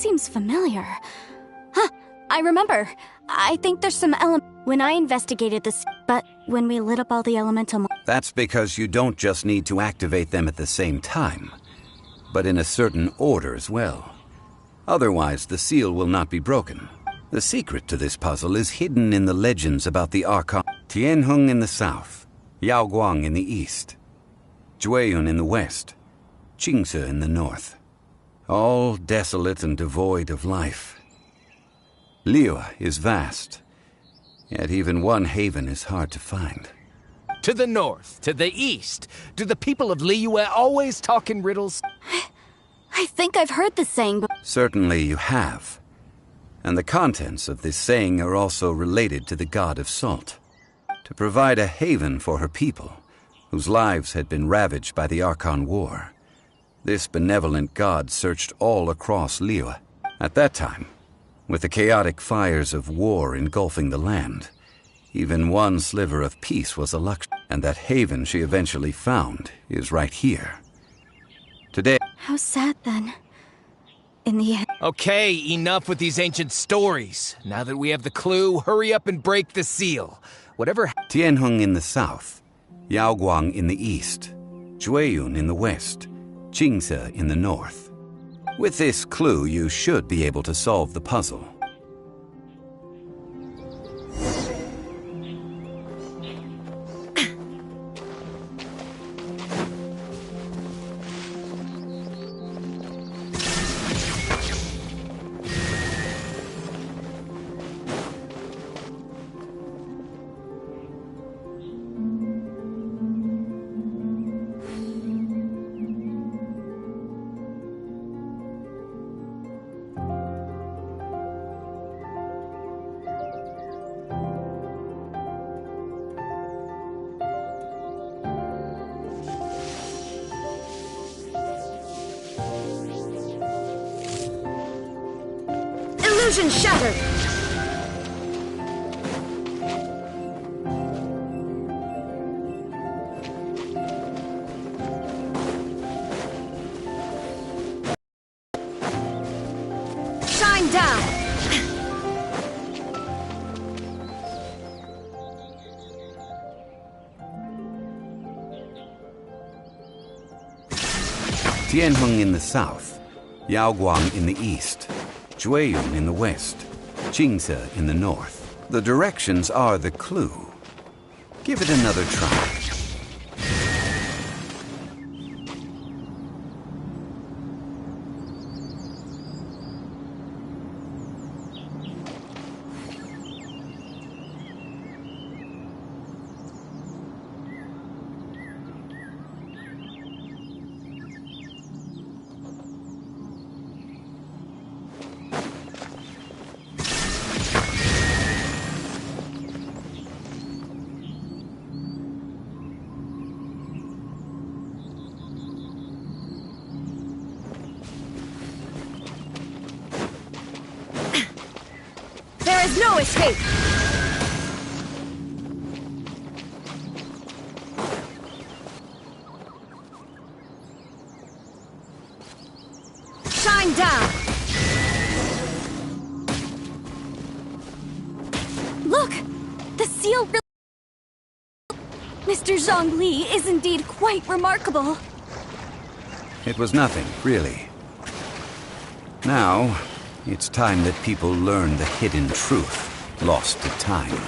seems familiar. Huh, I remember. I think there's some when I investigated this, but when we lit up all the elemental... That's because you don't just need to activate them at the same time, but in a certain order as well. Otherwise, the seal will not be broken. The secret to this puzzle is hidden in the legends about the Archon. Tianheng in the south, Yaoguang in the east, Jueyun in the west, Qingce in the north. All desolate and devoid of life. Liyue is vast, yet even one haven is hard to find. To the north, to the east. Do the people of Liyue always talk in riddles? I think I've heard this saying before. Certainly you have. And the contents of this saying are also related to the god of salt. To provide a haven for her people, whose lives had been ravaged by the Archon War, this benevolent god searched all across Liyue. At that time, with the chaotic fires of war engulfing the land, even one sliver of peace was a luxury. And that haven she eventually found is right here. Today... How sad, then. In the end... Okay, enough with these ancient stories. Now that we have the clue, hurry up and break the seal. Whatever... Tianheng in the south, Yaoguang in the east, Jueyun in the west, Qingce in the north. With this clue, you should be able to solve the puzzle. Illusion shattered! Shine down! Tianheng in the south, Yaoguang in the east, Jueyun in the west, Qingce in the north. The directions are the clue. Give it another try. There is no escape! Shine down! Look! The seal really... Mr. Zhongli is indeed quite remarkable. It was nothing, really. Now, it's time that people learn the hidden truth, lost to time.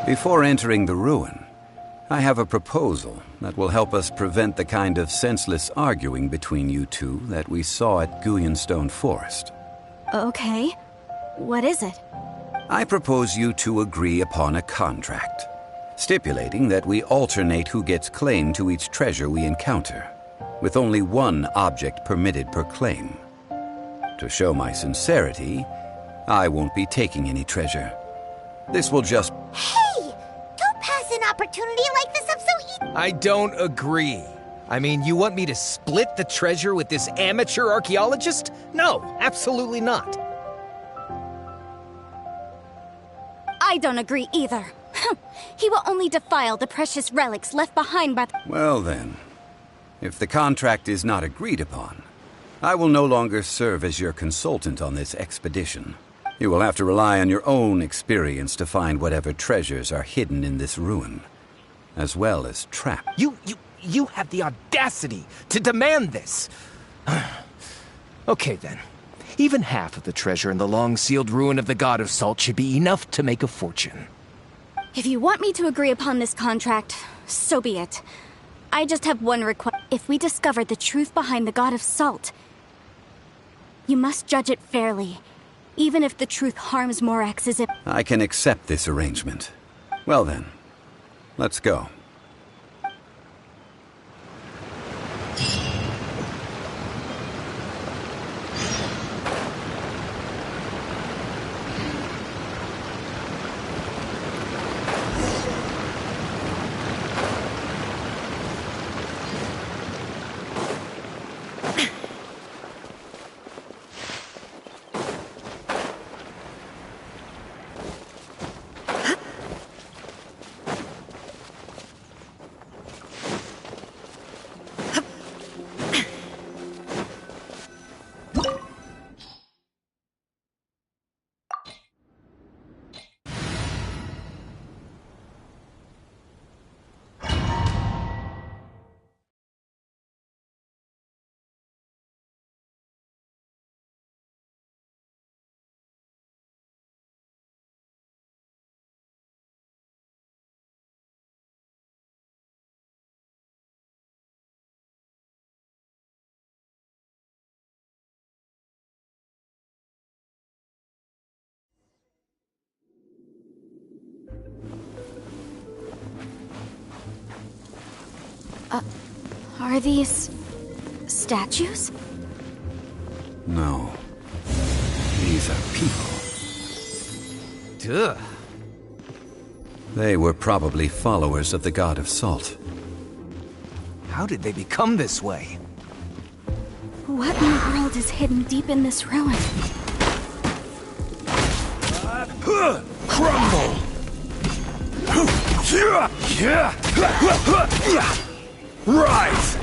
Before entering the ruin, I have a proposal that will help us prevent the kind of senseless arguing between you two that we saw at Guyonstone Forest. Okay. What is it? I propose you two agree upon a contract, stipulating that we alternate who gets claim to each treasure we encounter, with only one object permitted per claim. To show my sincerity, I won't be taking any treasure. This will just... Hey! Don't pass an opportunity like this up so easy. I don't agree. I mean, you want me to split the treasure with this amateur archaeologist? No, absolutely not. I don't agree either. He will only defile the precious relics left behind by the... Well then, if the contract is not agreed upon, I will no longer serve as your consultant on this expedition. You will have to rely on your own experience to find whatever treasures are hidden in this ruin, as well as trapped. You have the audacity to demand this. Okay then. Even half of the treasure in the long-sealed ruin of the God of Salt should be enough to make a fortune. If you want me to agree upon this contract, so be it. I just have one request. If we discover the truth behind the God of Salt, you must judge it fairly, even if the truth harms Morax's... I can accept this arrangement. Well then, let's go. Are these... statues? No. These are people. Duh. They were probably followers of the God of Salt. How did they become this way? What in the world is hidden deep in this ruin? Crumble! Rise!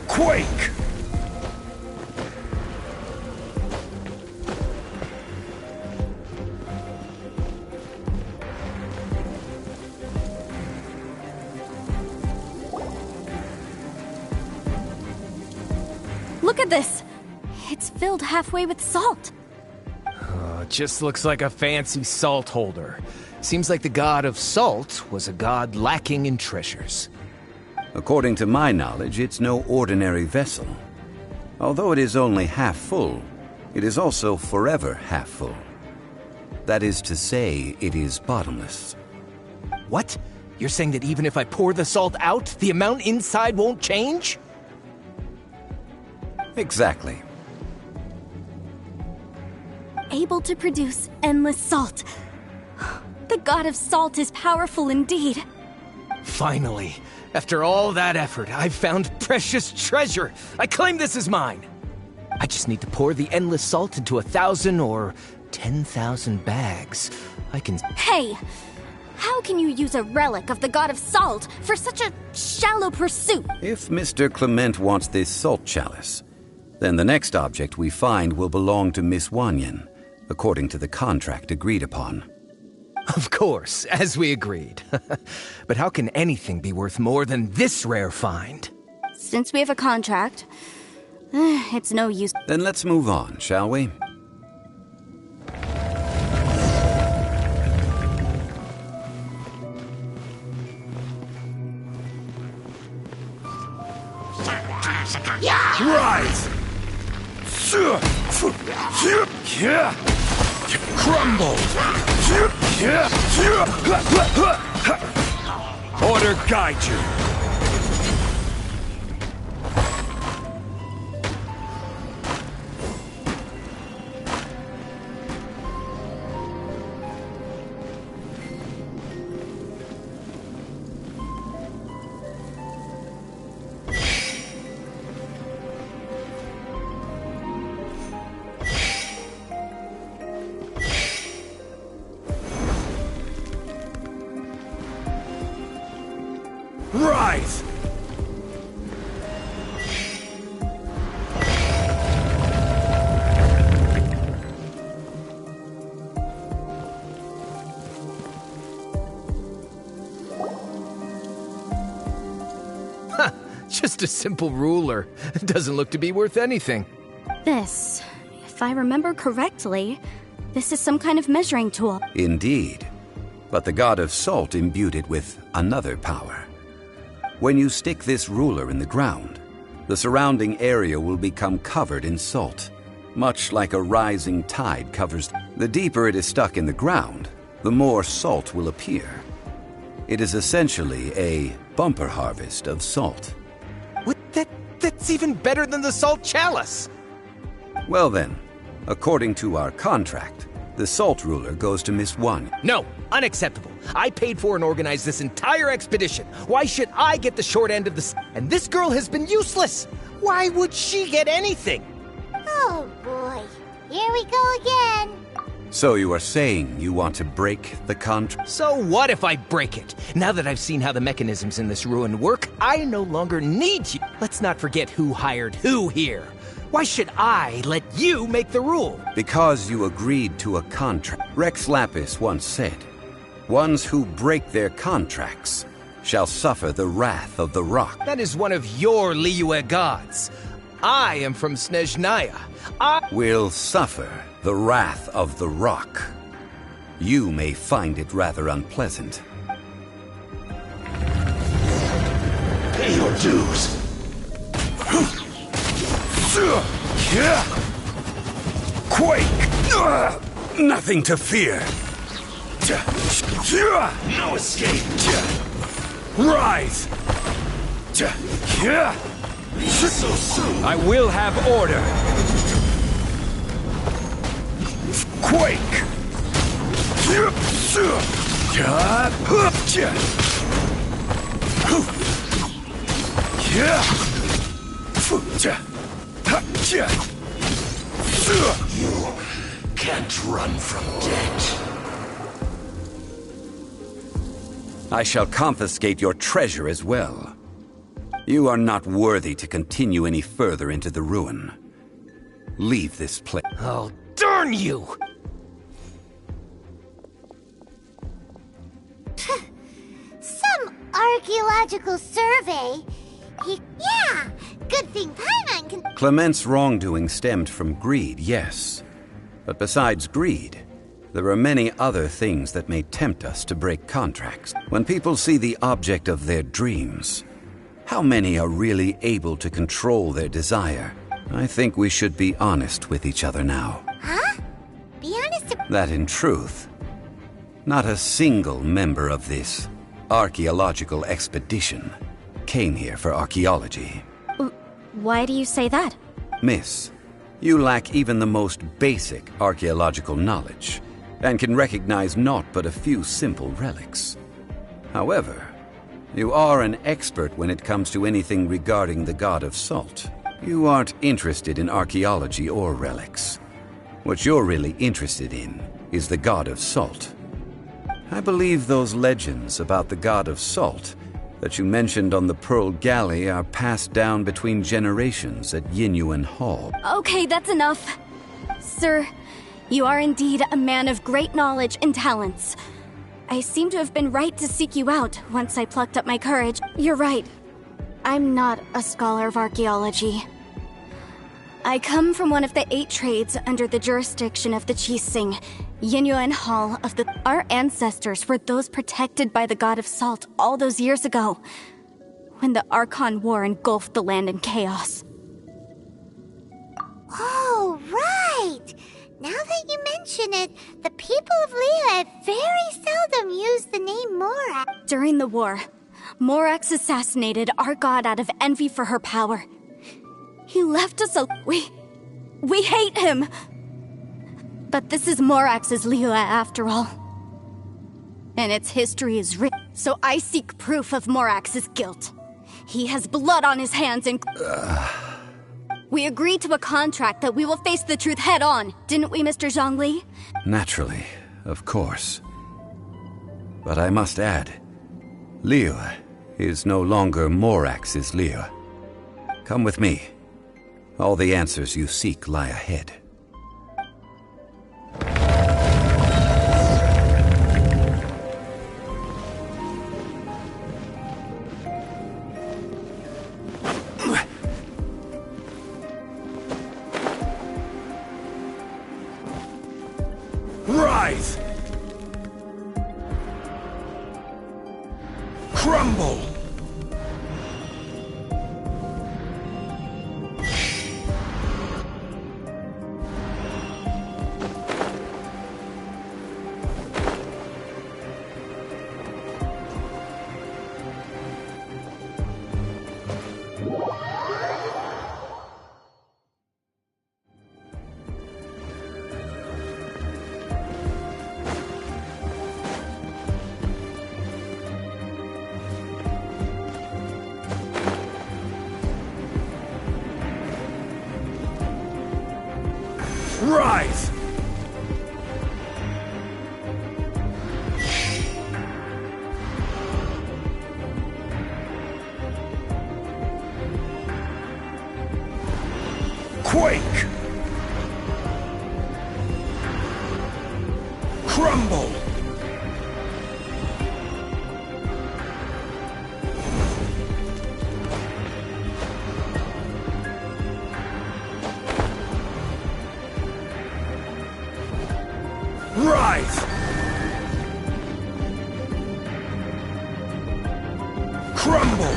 Quake! Look at this! It's filled halfway with salt. It just looks like a fancy salt holder. Seems like the God of Salt was a god lacking in treasures. According to my knowledge, it's no ordinary vessel. Although it is only half full, it is also forever half full. That is to say, it is bottomless. What? You're saying that even if I pour the salt out, the amount inside won't change? Exactly. Able to produce endless salt. The God of Salt is powerful indeed. Finally, after all that effort, I've found precious treasure. I claim this as mine. I just need to pour the endless salt into 1,000 or 10,000 bags. I can... Hey! How can you use a relic of the God of Salt for such a shallow pursuit? If Mr. Clement wants this salt chalice, then the next object we find will belong to Miss Wanyan, according to the contract agreed upon. Of course, as we agreed. But how can anything be worth more than this rare find? Since we have a contract, it's no use. Then let's move on, shall we? Rise! Crumble! Order guide you! Rise! Just a simple ruler. Doesn't look to be worth anything. This, if I remember correctly, this is some kind of measuring tool. Indeed. But the god of salt imbued it with another power. When you stick this ruler in the ground, the surrounding area will become covered in salt, much like a rising tide covers. The deeper it is stuck in the ground, the more salt will appear. It is essentially a bumper harvest of salt. What? That's even better than the salt chalice! Well then, according to our contract, the salt ruler goes to Miss One. No, unacceptable. I paid for and organized this entire expedition. Why should I get the short end of the And this girl has been useless! Why would she get anything? Oh boy, here we go again. So you are saying you want to break the contract? So what if I break it? Now that I've seen how the mechanisms in this ruin work, I no longer need you. Let's not forget who hired who here. Why should I let you make the rule? Because you agreed to a contract. Rex Lapis once said, "Ones who break their contracts shall suffer the wrath of the rock." That is one of your Liyue gods. I am from Snezhnaya. I Will suffer the wrath of the rock. You may find it rather unpleasant. Pay your dues! Quake! Nothing to fear! No escape! Rise! So soon! I will have order! Quake! You can't run from debt. I shall confiscate your treasure as well. You are not worthy to continue any further into the ruin. Leave this place. Oh, darn you! Some archaeological survey. Yeah, good thing Paimon can... Clement's wrongdoing stemmed from greed, yes. But besides greed, there are many other things that may tempt us to break contracts. When people see the object of their dreams, how many are really able to control their desire? I think we should be honest with each other now. Huh? Be honest... That in truth, not a single member of this archaeological expedition came here for archaeology. Why do you say that? Miss, you lack even the most basic archaeological knowledge, and can recognize naught but a few simple relics. However, you are an expert when it comes to anything regarding the god of salt. You aren't interested in archaeology or relics. What you're really interested in is the god of salt. I believe those legends about the god of salt that you mentioned on the Pearl Galley are passed down between generations at Yinyuan Hall. Okay, that's enough. Sir, you are indeed a man of great knowledge and talents. I seem to have been right to seek you out once I plucked up my courage. You're right. I'm not a scholar of archaeology. I come from one of the 8 trades under the jurisdiction of the Chising, Yinyuan Hall of the... Our ancestors were those protected by the god of salt all those years ago, when the Archon War engulfed the land in chaos. Now that you mention it, the people of Liyue very seldom use the name Morax. During the war, Morax assassinated our god out of envy for her power. He left us We hate him! But this is Morax's Liyue after all. And its history is written, so I seek proof of Morax's guilt. He has blood on his hands and... We agreed to a contract that we will face the truth head on, didn't we, Mr. Zhongli? Naturally, of course. But I must add, Liyue is no longer Morax's Liyue. Come with me. All the answers you seek lie ahead. Rise! Crumble! Rise! Quake! Crumble! Rise! Crumble!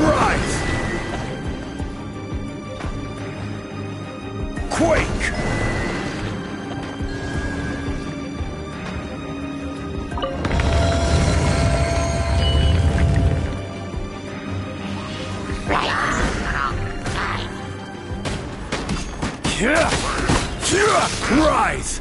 Rise! Quake! Rise!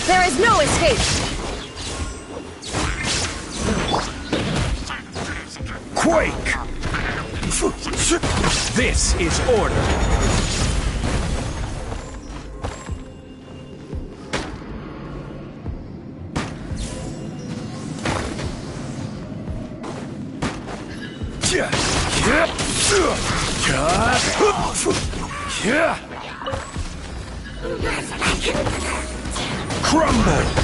There is no escape! Quake! This is order! Crumble!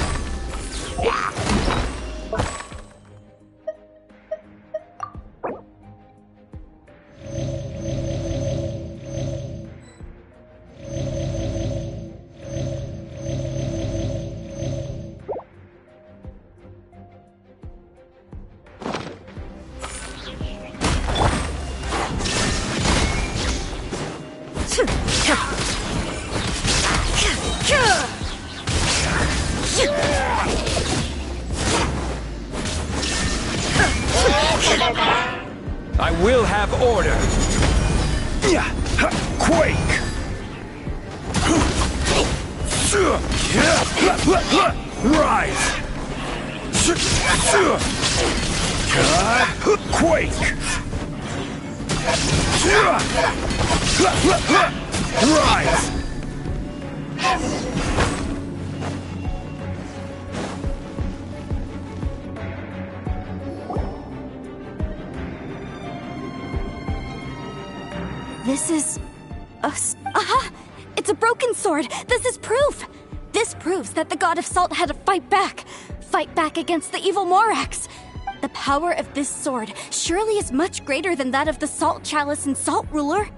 I will have order! Quake! Rise! Quake! Rise! This is... Aha! It's a broken sword! This is proof! This proves that the God of Salt had to fight back. Fight back against the evil Morax. The power of this sword surely is much greater than that of the Salt Chalice and Salt Ruler.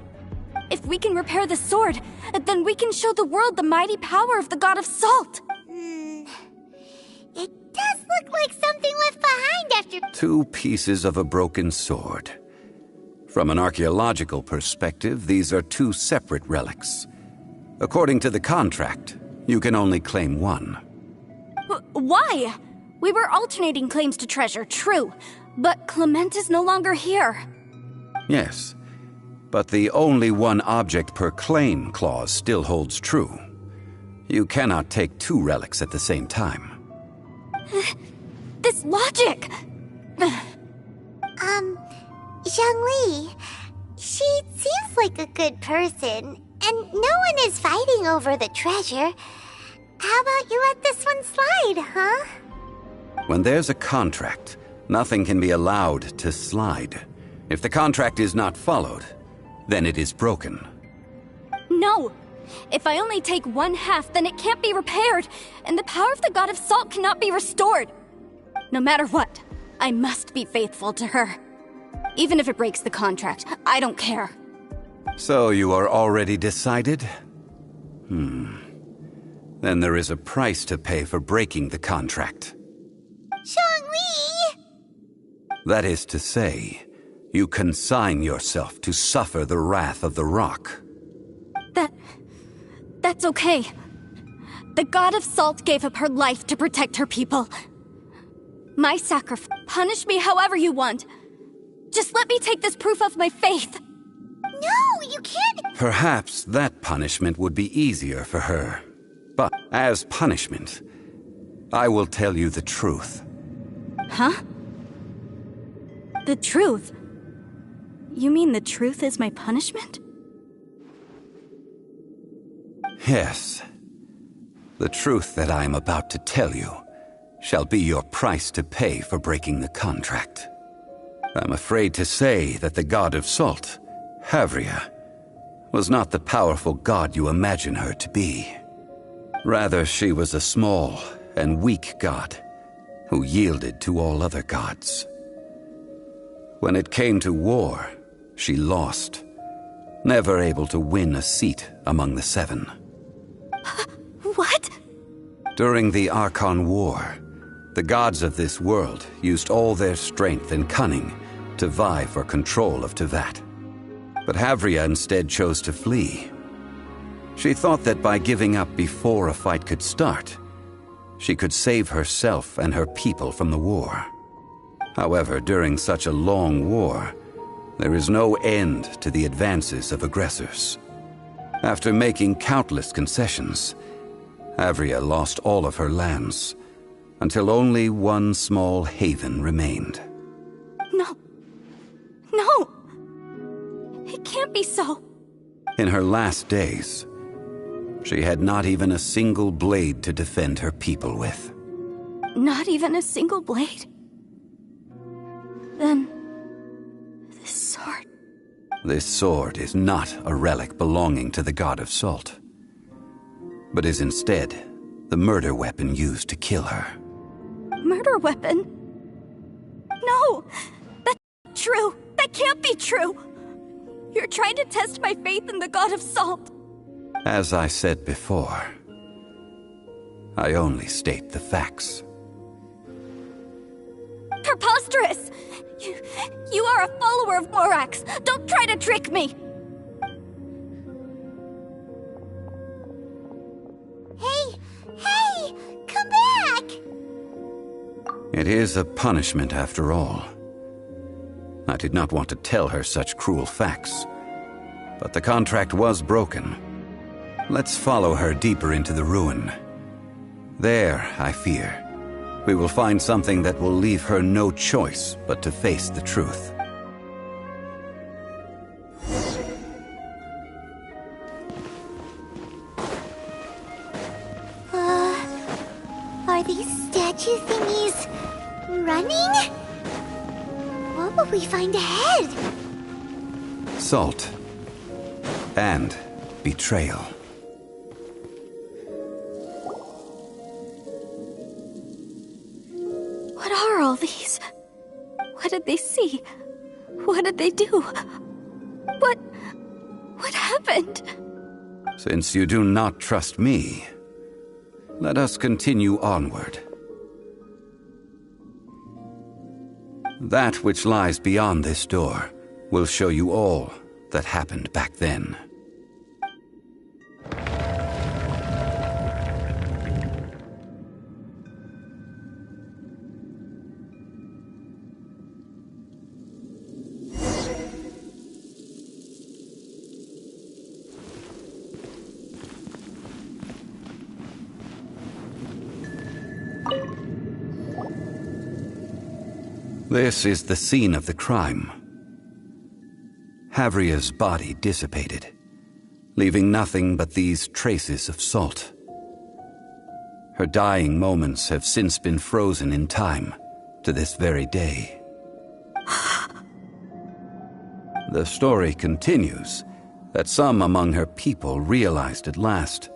If we can repair the sword, then we can show the world the mighty power of the God of Salt. It does look like something left behind after... 2 pieces of a broken sword. From an archaeological perspective, these are 2 separate relics. According to the contract, you can only claim one. Why? We were alternating claims to treasure, true. But Clement is no longer here. Yes, but the only one object per claim clause still holds true. You cannot take 2 relics at the same time. This logic! Zhongli, she seems like a good person, and no one is fighting over the treasure. How about you let this one slide, huh? When there's a contract, nothing can be allowed to slide. If the contract is not followed, then it is broken. No! If I only take 1/2, then it can't be repaired, and the power of the God of Salt cannot be restored. No matter what, I must be faithful to her. Even if it breaks the contract, I don't care. So you are already decided? Then there is a price to pay for breaking the contract. Zhongli! That is to say, you consign yourself to suffer the wrath of the rock. That's okay. The God of Salt gave up her life to protect her people. My sacrifice. Punish me however you want. Just let me take this proof of my faith. No, you can't! Perhaps that punishment would be easier for her. But as punishment, I will tell you the truth. Huh? The truth? You mean the truth is my punishment? Yes. The truth that I am about to tell you shall be your price to pay for breaking the contract. I'm afraid to say that the God of Salt, Havria, was not the powerful god you imagine her to be. Rather, she was a small and weak god who yielded to all other gods. When it came to war, she lost, never able to win a seat among the 7. What? During the Archon War, the gods of this world used all their strength and cunning to vie for control of Tevat. But Havria instead chose to flee. She thought that by giving up before a fight could start, she could save herself and her people from the war. However, during such a long war, there is no end to the advances of aggressors. After making countless concessions, Havria lost all of her lands, until only one small haven remained. No. No! It can't be so. In her last days, she had not even a single blade to defend her people with. Not even a single blade? Then... this sword... This sword is not a relic belonging to the God of Salt, but is instead the murder weapon used to kill her. Murder weapon? No! That's not true! That can't be true! You're trying to test my faith in the God of Salt! As I said before, I only state the facts. Preposterous! You are a follower of Morax! Don't try to trick me! Hey! Come back! It is a punishment after all. I did not want to tell her such cruel facts, but the contract was broken. Let's follow her deeper into the ruin. There, I fear, we will find something that will leave her no choice but to face the truth. Are these statue thingies running? What will we find ahead? Salt and betrayal. these? What did they see? What did they do? What happened? Since you do not trust me, let us continue onward. That which lies beyond this door will show you all that happened back then. This is the scene of the crime. Havria's body dissipated, leaving nothing but these traces of salt. Her dying moments have since been frozen in time to this very day. The story continues that some among her people realized at last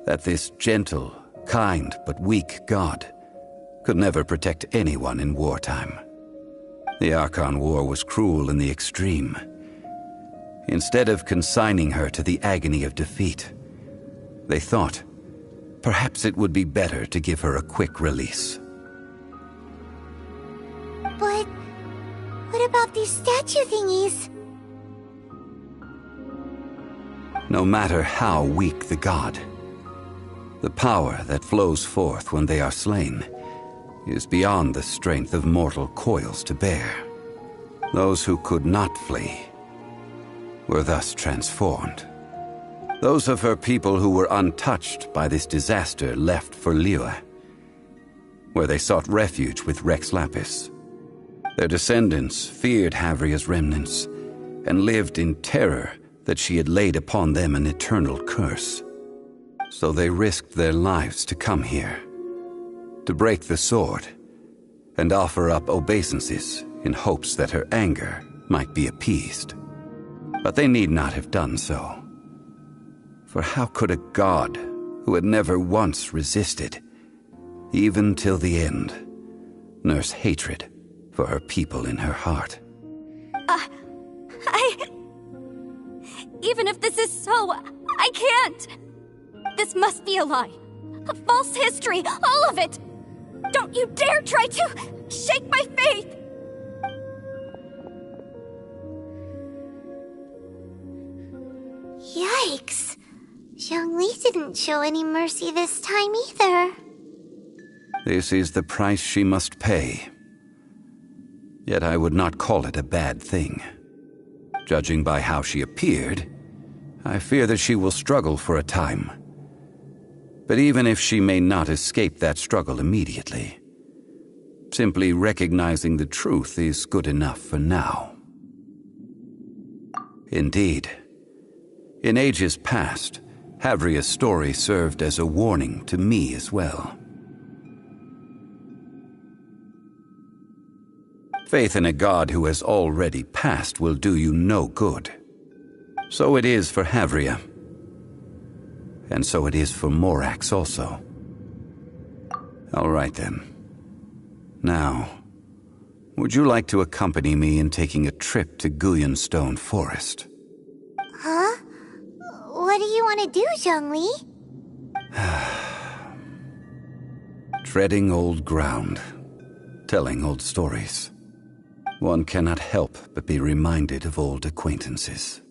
that this gentle, kind, but weak god could never protect anyone in wartime. The Archon War was cruel in the extreme. Instead of consigning her to the agony of defeat, they thought perhaps it would be better to give her a quick release. But what about these statue thingies? No matter how weak the god, the power that flows forth when they are slain is beyond the strength of mortal coils to bear. Those who could not flee were thus transformed. Those of her people who were untouched by this disaster left for Liyue, where they sought refuge with Rex Lapis. Their descendants feared Havria's remnants and lived in terror that she had laid upon them an eternal curse. So they risked their lives to come here, to break the sword and offer up obeisances in hopes that her anger might be appeased. But they need not have done so. For how could a god who had never once resisted, even till the end, nurse hatred for her people in her heart? Even if this is so, I can't! This must be a lie. A false history, all of it! Don't you dare try to shake my faith! Yikes. Zhongli didn't show any mercy this time either. This is the price she must pay. Yet I would not call it a bad thing. Judging by how she appeared, I fear that she will struggle for a time. But even if she may not escape that struggle immediately, simply recognizing the truth is good enough for now. Indeed, in ages past, Havria's story served as a warning to me as well. Faith in a god who has already passed will do you no good. So it is for Havria. And so it is for Morax also. All right then. Now, would you like to accompany me in taking a trip to Guyonstone Forest? Huh? What do you want to do, Zhongli? Treading old ground, telling old stories. One cannot help but be reminded of old acquaintances.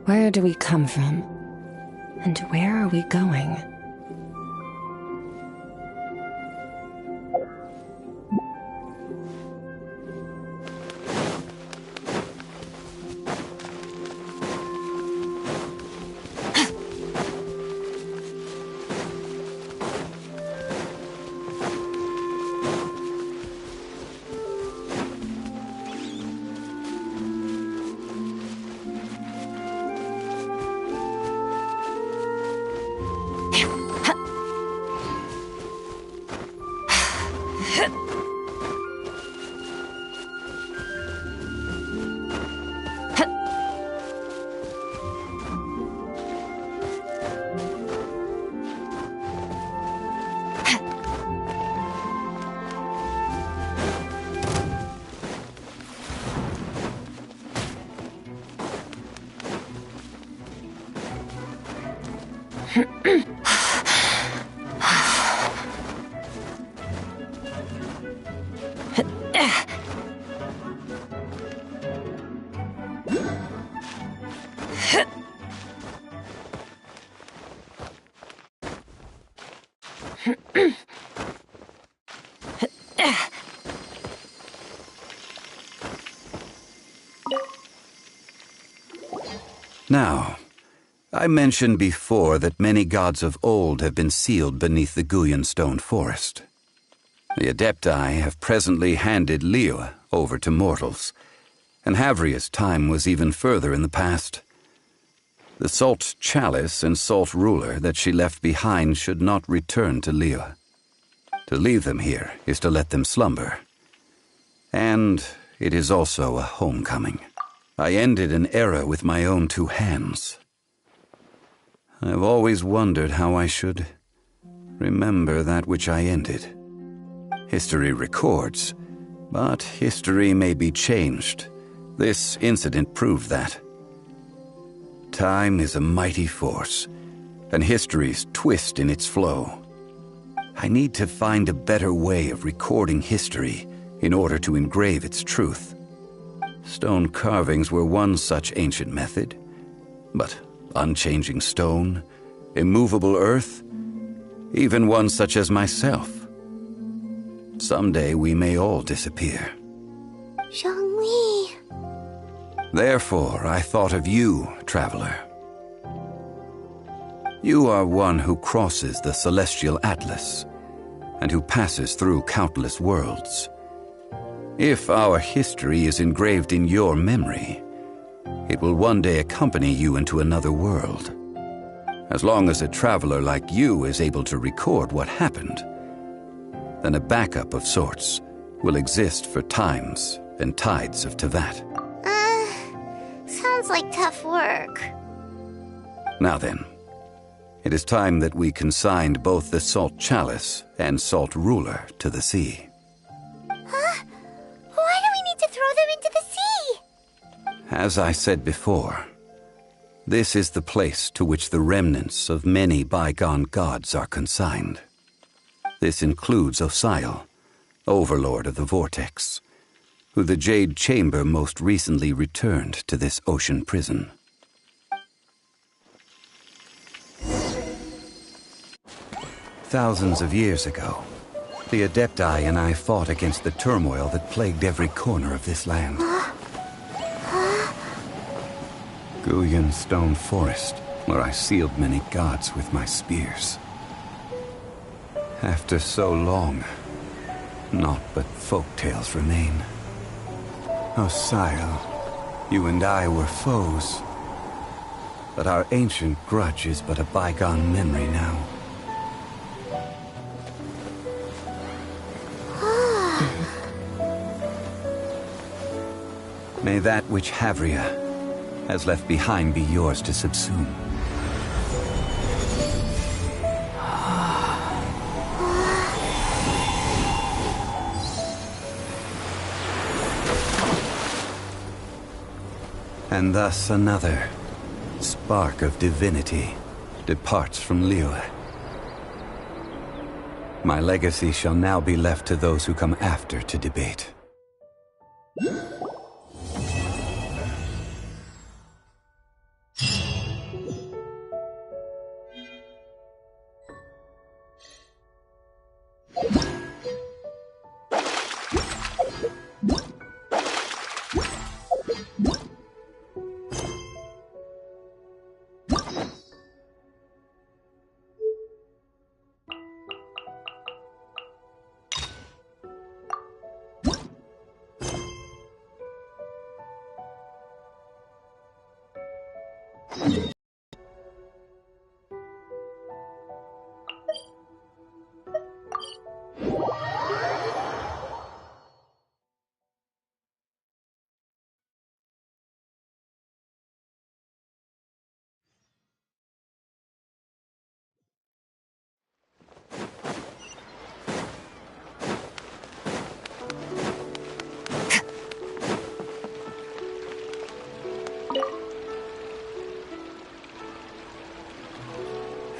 Where do we come from? And where are we going? Now, I mentioned before that many gods of old have been sealed beneath the Guyan stone forest. The Adepti have presently handed Liyue over to mortals, and Havria's time was even further in the past. The Salt Chalice and Salt Ruler that she left behind should not return to Liyue. To leave them here is to let them slumber. And it is also a homecoming. I ended an era with my own two hands. I've always wondered how I should remember that which I ended. History records, but history may be changed. This incident proved that. Time is a mighty force, and history's twist in its flow. I need to find a better way of recording history in order to engrave its truth. Stone carvings were one such ancient method, but unchanging stone, immovable earth, even one such as myself. Someday we may all disappear. Zhongli. Therefore, I thought of you, traveler. You are one who crosses the celestial atlas, and who passes through countless worlds. If our history is engraved in your memory, it will one day accompany you into another world. As long as a traveler like you is able to record what happened, then a backup of sorts will exist for times and tides of Teyvat. Sounds like tough work. Now then, it is time that we consigned both the Salt Chalice and Salt Ruler to the sea. Huh? Why do we need to throw them into the sea? As I said before, this is the place to which the remnants of many bygone gods are consigned. This includes Osial, overlord of the Vortex, who the Jade Chamber most recently returned to this ocean prison. Thousands of years ago, the Adepti and I fought against the turmoil that plagued every corner of this land. Guyan Stone Forest, where I sealed many gods with my spears. After so long, naught but folk tales remain. Osial, you and I were foes, but our ancient grudge is but a bygone memory now. May that which Havria has left behind be yours to subsume. And thus another spark of divinity departs from Liyue. My legacy shall now be left to those who come after to debate.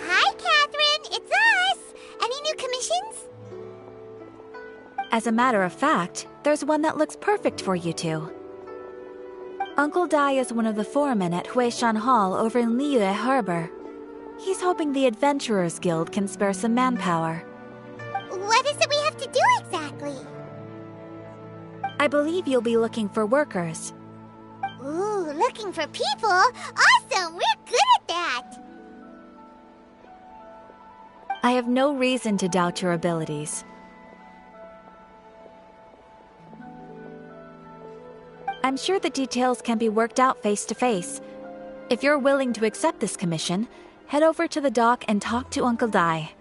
Hi, Catherine. It's us. Any new commissions? As a matter of fact, there's one that looks perfect for you two. Uncle Dai is one of the foremen at Huishan Hall over in Liyue Harbor. He's hoping the Adventurers Guild can spare some manpower. What is it we have to do exactly? I believe you'll be looking for workers. Ooh, looking for people? Awesome! We're good at that! I have no reason to doubt your abilities. I'm sure the details can be worked out face to face. If you're willing to accept this commission, head over to the dock and talk to Uncle Dai.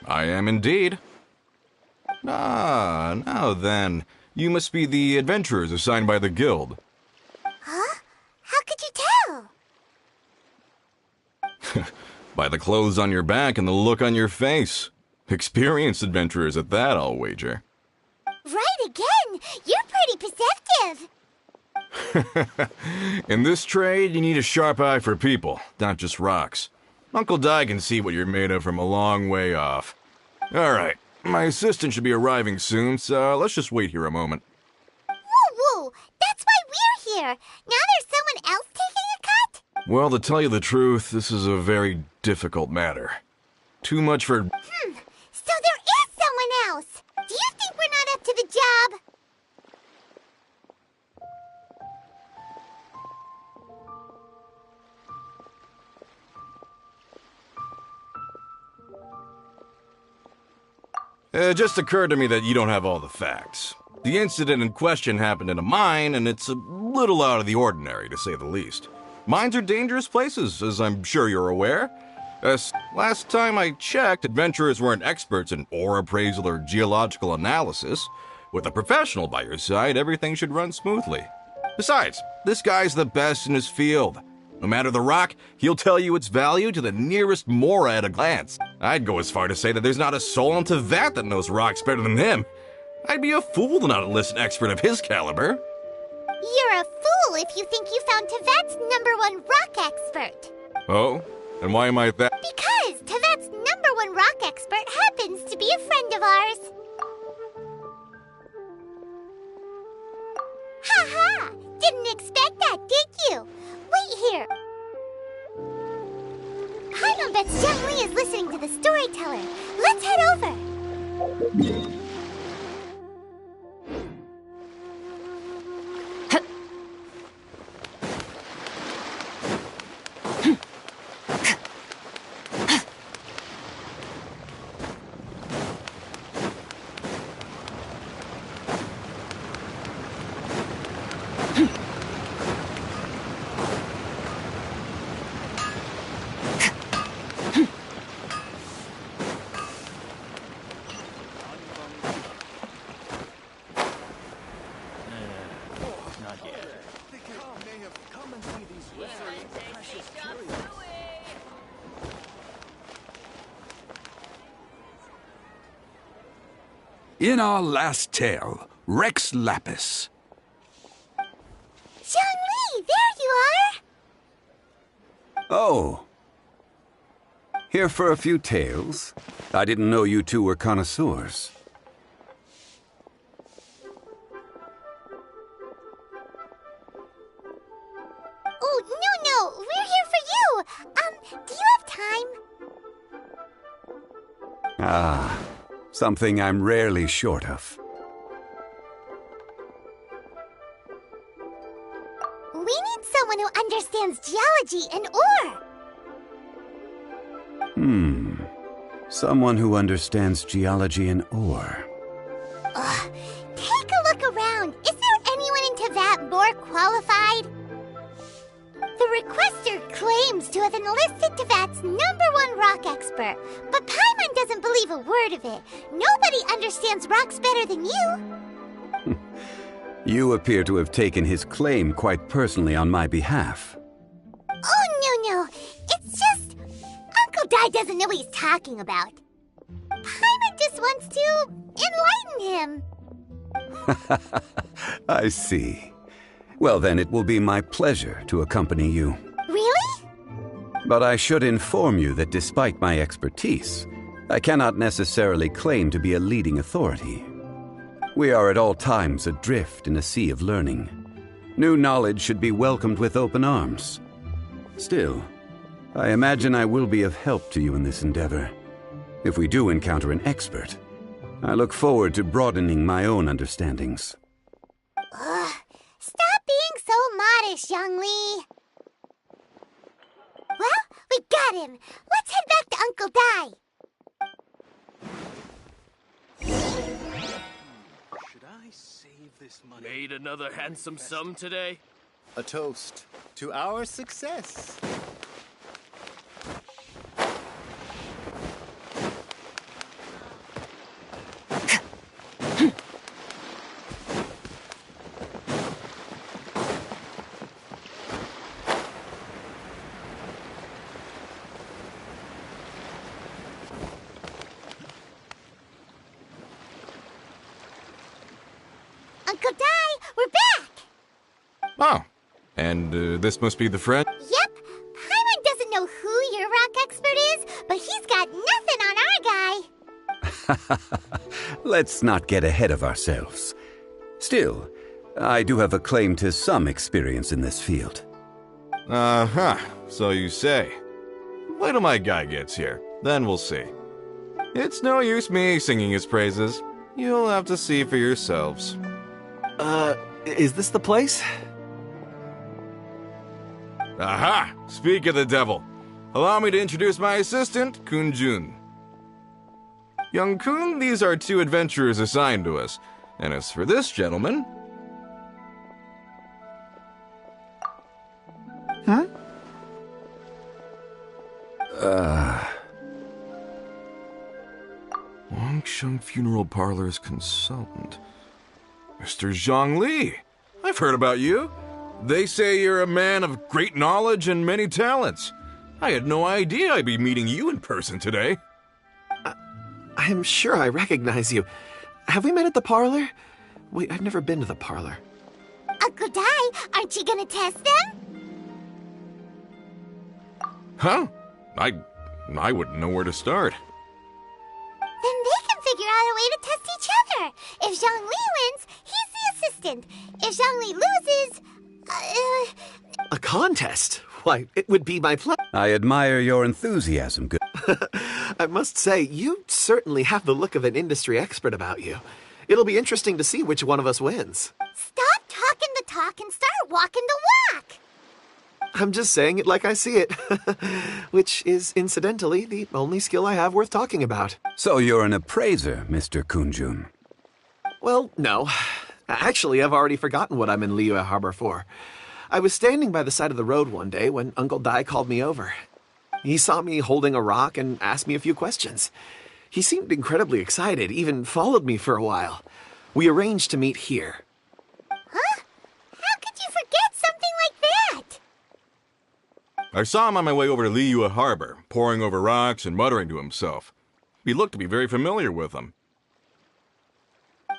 I am indeed. Ah, now then. You must be the adventurers assigned by the guild. Huh? How could you tell? By the clothes on your back and the look on your face. Experienced adventurers at that, I'll wager. Right again! You're pretty perceptive! In this trade, you need a sharp eye for people, not just rocks. Uncle Dai can see what you're made of from a long way off. Alright, my assistant should be arriving soon, so let's just wait here a moment. Woo-woo! That's why we're here! Now there's someone else taking a cut? Well, to tell you the truth, this is a very difficult matter. Too much for... So there is someone else! Do you think we're not up to the job? It just occurred to me that you don't have all the facts. The incident in question happened in a mine, and it's a little out of the ordinary, to say the least. Mines are dangerous places, as I'm sure you're aware. Last time I checked, adventurers weren't experts in ore appraisal or geological analysis. With a professional by your side, everything should run smoothly. Besides, this guy's the best in his field. No matter the rock, he'll tell you its value to the nearest mora at a glance. I'd go as far to say that there's not a soul in Tevat that knows rocks better than him. I'd be a fool to not enlist an expert of his caliber. You're a fool if you think you found Tevat's #1 rock expert. Oh? And why am I that? Because Tevat's #1 rock expert happens to be a friend of ours. Ha-ha! Didn't expect that, did you? Wait here. Paimon bets Zhongli is listening to the storyteller. Let's head over. In our last tale, Rex Lapis. Zhongli, there you are! Oh. Here for a few tales? I didn't know you two were connoisseurs. Oh, no, we're here for you! Do you have time? Ah, something I'm rarely short of. We need someone who understands geology and ore! Someone who understands geology and ore. Take a look around. Is there anyone in Teyvat more qualified? The requester claims to have enlisted Teyvat's #1 rock expert, but Paimon doesn't believe a word of it. Nobody understands rocks better than you. You appear to have taken his claim quite personally on my behalf. Oh, no. It's just... Uncle Dai doesn't know what he's talking about. Paimon just wants to enlighten him. I see. Well, then it will be my pleasure to accompany you. Really? But I should inform you that despite my expertise, I cannot necessarily claim to be a leading authority. We are at all times adrift in a sea of learning. New knowledge should be welcomed with open arms. Still, I imagine I will be of help to you in this endeavor. If we do encounter an expert, I look forward to broadening my own understandings. Stop being so modest, Zhongli. Well, we got him. Let's head back to Uncle Dai. Should I save this money? Made another handsome sum today? A toast to our success. Uncle Dai, we're back! Oh, and this must be the friend? Yep. Paimon doesn't know who your rock expert is, but he's got nothing on our guy. Let's not get ahead of ourselves. Still, I do have a claim to some experience in this field. Uh-huh, so you say. Wait till my guy gets here, then we'll see. It's no use me singing his praises. You'll have to see for yourselves. Is this the place? Aha! Speak of the devil. Allow me to introduce my assistant, Kun-jun. Young Kun, these are 2 adventurers assigned to us. And as for this gentleman... Wangsheng Funeral Parlor's consultant. Mr. Zhongli. I've heard about you. They say you're a man of great knowledge and many talents. I had no idea I'd be meeting you in person today. I'm sure I recognize you. Have we met at the parlor? Wait, I've never been to the parlor. Uncle Dai, aren't you gonna test them? Huh? I wouldn't know where to start. Then they can figure out a way to test each other. If Zhongli wins, he's the assistant. If Zhongli loses... A contest? Why, it would be my pleasure. I admire your enthusiasm, good. I must say, you certainly have the look of an industry expert about you. It'll be interesting to see which one of us wins. Stop talking the talk and start walking the walk. I'm just saying it like I see it. Which is, incidentally, the only skill I have worth talking about. So you're an appraiser, Mr. Kun-jun. Well, no. Actually, I've already forgotten what I'm in Liyue Harbor for. I was standing by the side of the road one day when Uncle Dai called me over. He saw me holding a rock and asked me a few questions. He seemed incredibly excited, even followed me for a while. We arranged to meet here. Huh? How could you forget something like that? I saw him on my way over to Liyue Harbor, poring over rocks and muttering to himself. He looked to be very familiar with them.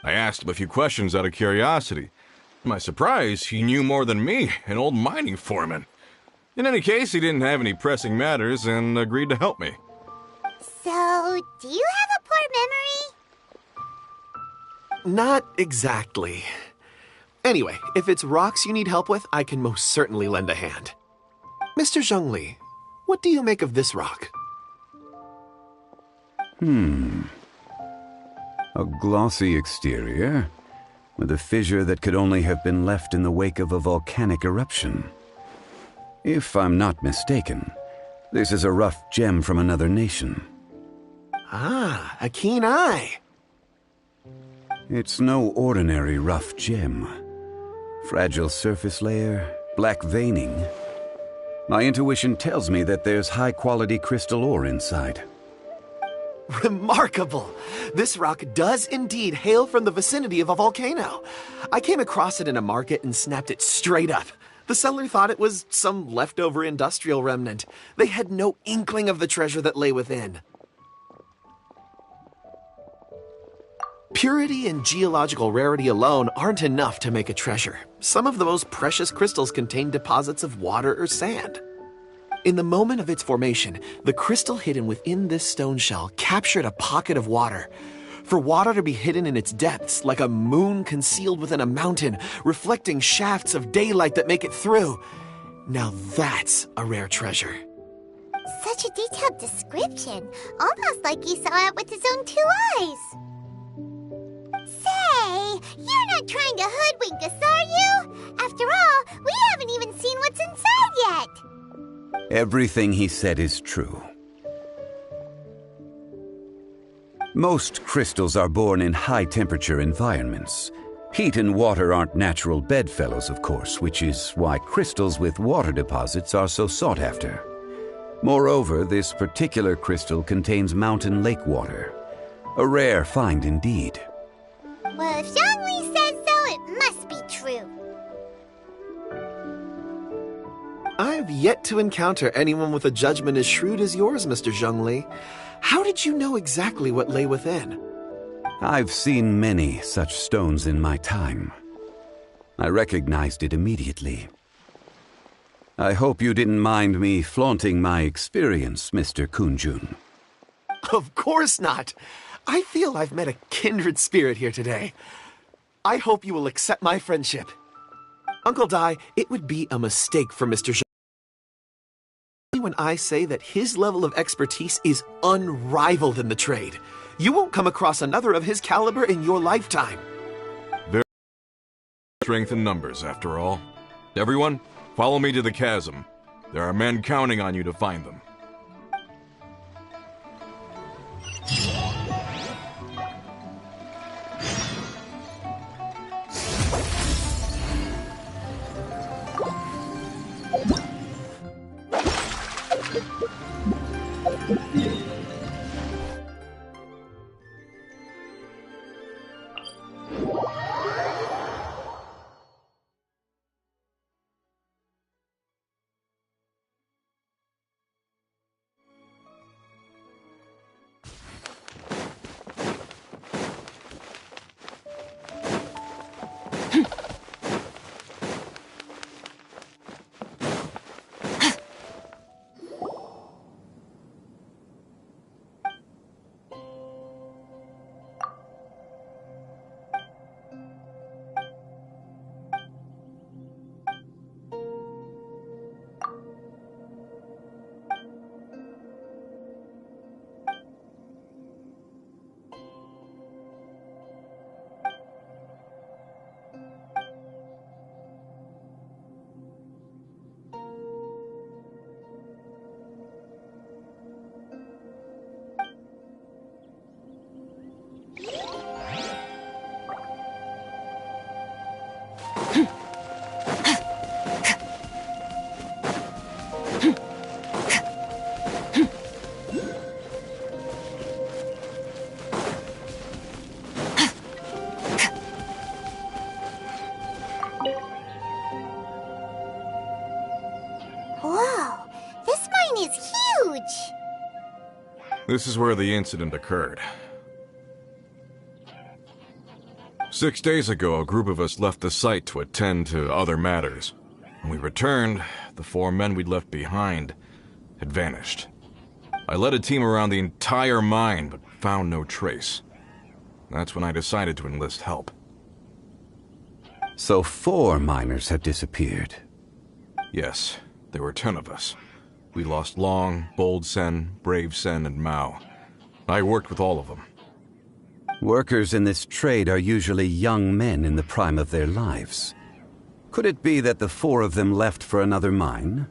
I asked him a few questions out of curiosity. To my surprise, he knew more than me, an old mining foreman. In any case, he didn't have any pressing matters and agreed to help me. So, do you have a poor memory? Not exactly. Anyway, if it's rocks you need help with, I can most certainly lend a hand. Mr. Zhongli, what do you make of this rock? A glossy exterior, with a fissure that could only have been left in the wake of a volcanic eruption. If I'm not mistaken, this is a rough gem from another nation. Ah, a keen eye. It's no ordinary rough gem. Fragile surface layer, black veining. My intuition tells me that there's high-quality crystal ore inside. Remarkable! This rock does indeed hail from the vicinity of a volcano. I came across it in a market and snapped it straight up. The seller thought it was some leftover industrial remnant. They had no inkling of the treasure that lay within. Purity and geological rarity alone aren't enough to make a treasure. Some of the most precious crystals contain deposits of water or sand. In the moment of its formation, the crystal hidden within this stone shell captured a pocket of water. For water to be hidden in its depths, like a moon concealed within a mountain, reflecting shafts of daylight that make it through. Now that's a rare treasure. Such a detailed description, almost like he saw it with his own 2 eyes. Say, you're not trying to hoodwink us, are you? After all, we haven't even seen what's inside yet. Everything he said is true. Most crystals are born in high-temperature environments. Heat and water aren't natural bedfellows, of course, which is why crystals with water deposits are so sought after. Moreover, this particular crystal contains mountain lake water. A rare find indeed. Well, if Zhongli says so, it must be true. I've yet to encounter anyone with a judgment as shrewd as yours, Mr. Zhongli. How did you know exactly what lay within? I've seen many such stones in my time. I recognized it immediately. I hope you didn't mind me flaunting my experience, Mr. Kunjun. Of course not. I feel I've met a kindred spirit here today. I hope you will accept my friendship. Uncle Dai, it would be a mistake for Mr. Zhongli when I say that his level of expertise is unrivaled in the trade. You won't come across another of his caliber in your lifetime. There are strength in numbers, after all. Everyone, follow me to the chasm. There are men counting on you to find them. Whoa, this mine is huge! This is where the incident occurred. 6 days ago, a group of us left the site to attend to other matters. When we returned, the 4 men we'd left behind had vanished. I led a team around the entire mine, but found no trace. That's when I decided to enlist help. So 4 miners have disappeared. Yes, there were 10 of us. We lost Long, Bold Sen, Brave Sen, and Mao. I worked with all of them. Workers in this trade are usually young men in the prime of their lives. Could it be that the 4 of them left for another mine?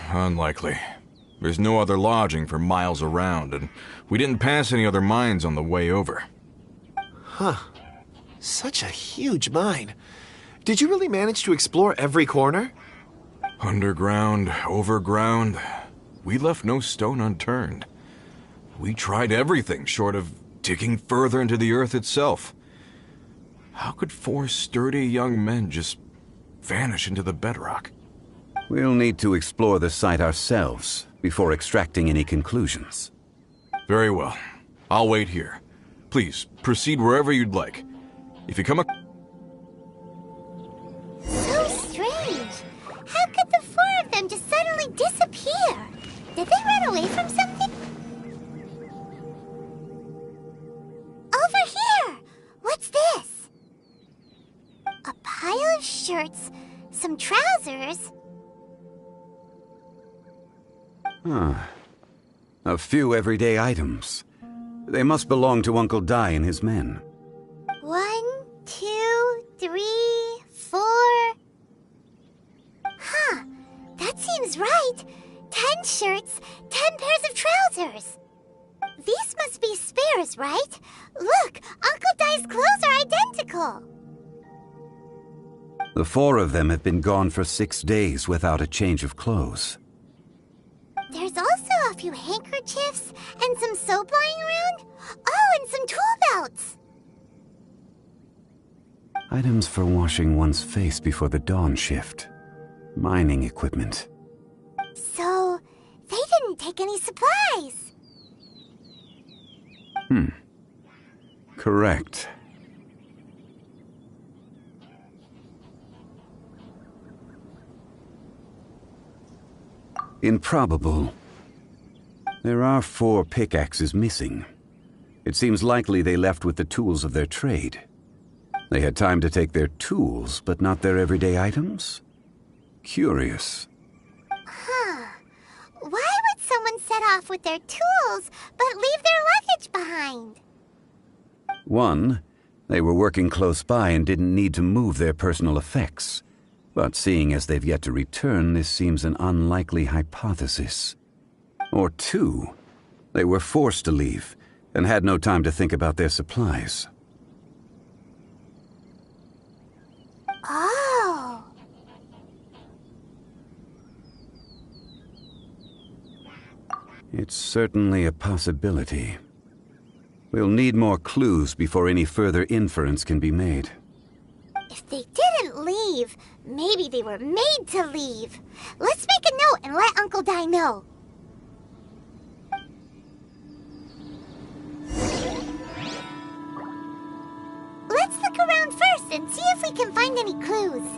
Unlikely. There's no other lodging for miles around, and we didn't pass any other mines on the way over. Huh. Such a huge mine. Did you really manage to explore every corner? Underground, overground, we left no stone unturned. We tried everything short of digging further into the earth itself. How could 4 sturdy young men just vanish into the bedrock? We'll need to explore the site ourselves before extracting any conclusions. Very well. I'll wait here. Please, proceed wherever you'd like. If you come up... So strange. How could the 4 of them just suddenly disappear? Did they run away from something? Over here! What's this? A pile of shirts, some trousers. A few everyday items. They must belong to Uncle Dai and his men. 1, 2, 3, 4. Huh, that seems right. 10 shirts, 10 pairs of trousers. These must be spares, right? Look, Uncle Dai's clothes are identical. The 4 of them have been gone for 6 days without a change of clothes. There's also a few handkerchiefs and some soap lying around. Oh, and some tool belts. Items for washing one's face before the dawn shift. Mining equipment. So, they didn't take any supplies. Correct. Improbable. There are 4 pickaxes missing. It seems likely they left with the tools of their trade. They had time to take their tools, but not their everyday items? Curious. Huh. Why would someone set off with their tools, but leave their luggage behind? 1, they were working close by and didn't need to move their personal effects. But seeing as they've yet to return, this seems an unlikely hypothesis. Or 2, they were forced to leave and had no time to think about their supplies. Oh. It's certainly a possibility. We'll need more clues before any further inference can be made. If they didn't leave, maybe they were made to leave. Let's make a note and let Uncle Dai know. Let's look around first and see if we can find any clues.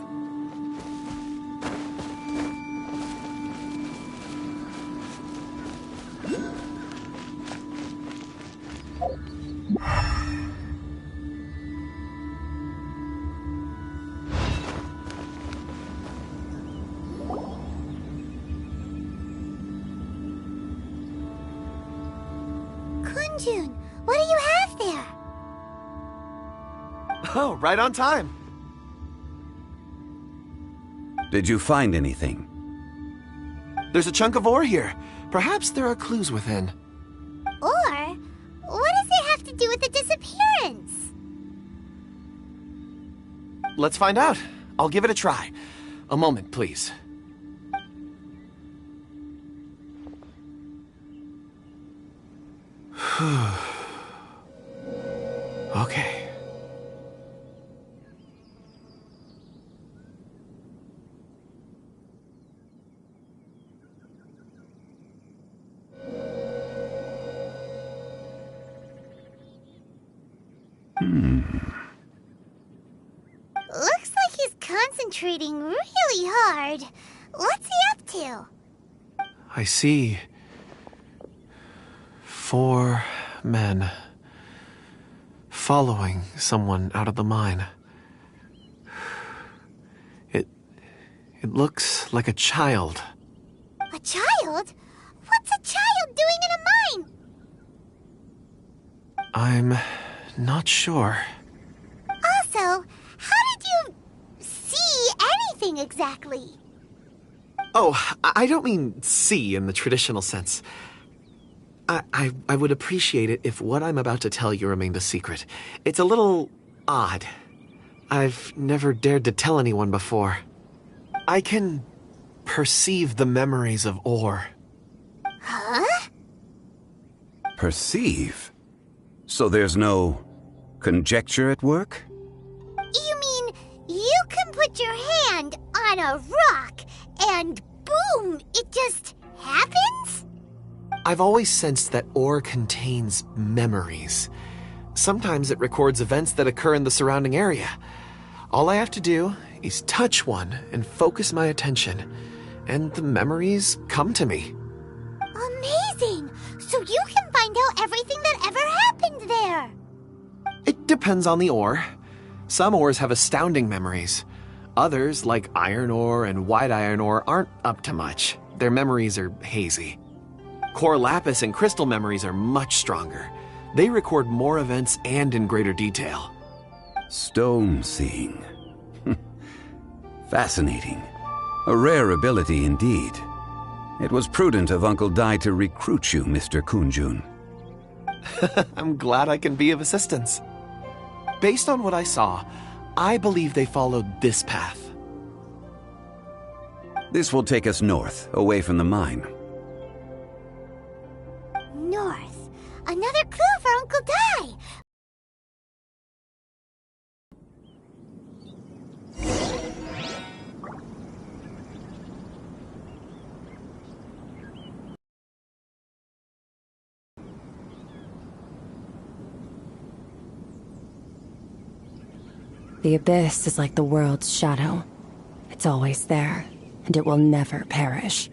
Kunjun, what do you have there? Oh, right on time. Did you find anything? There's a chunk of ore here. Perhaps there are clues within. Or, what does it have to do with the disappearance? Let's find out. I'll give it a try. A moment, please. Okay. Looks like he's concentrating really hard. What's he up to? I see 4 men following someone out of the mine. It looks like a child. A child? What's a child doing in a mine? I'm not sure. Also, how did you see anything exactly? Oh, I don't mean see in the traditional sense. I would appreciate it if what I'm about to tell you remained a secret. It's a little odd. I've never dared to tell anyone before. I can perceive the memories of Or. Huh? Perceive? So there's no conjecture at work? You mean you can put your hand on a rock and boom, it just happens? I've always sensed that Or contains memories. Sometimes it records events that occur in the surrounding area. All I have to do is touch one and focus my attention, and the memories come to me. Amazing! So you can find out everything that ever happened there. It depends on the ore. Some ores have astounding memories. Others, like iron ore and white iron ore, aren't up to much. Their memories are hazy. Core lapis and crystal memories are much stronger. They record more events and in greater detail. Stone seeing. Fascinating. A rare ability indeed. It was prudent of Uncle Dai to recruit you, Mr. Kunjun. I'm glad I can be of assistance. Based on what I saw, I believe they followed this path. This will take us north, away from the mine. North. Another clue for Uncle Dai. The abyss is like the world's shadow. It's always there, and it will never perish.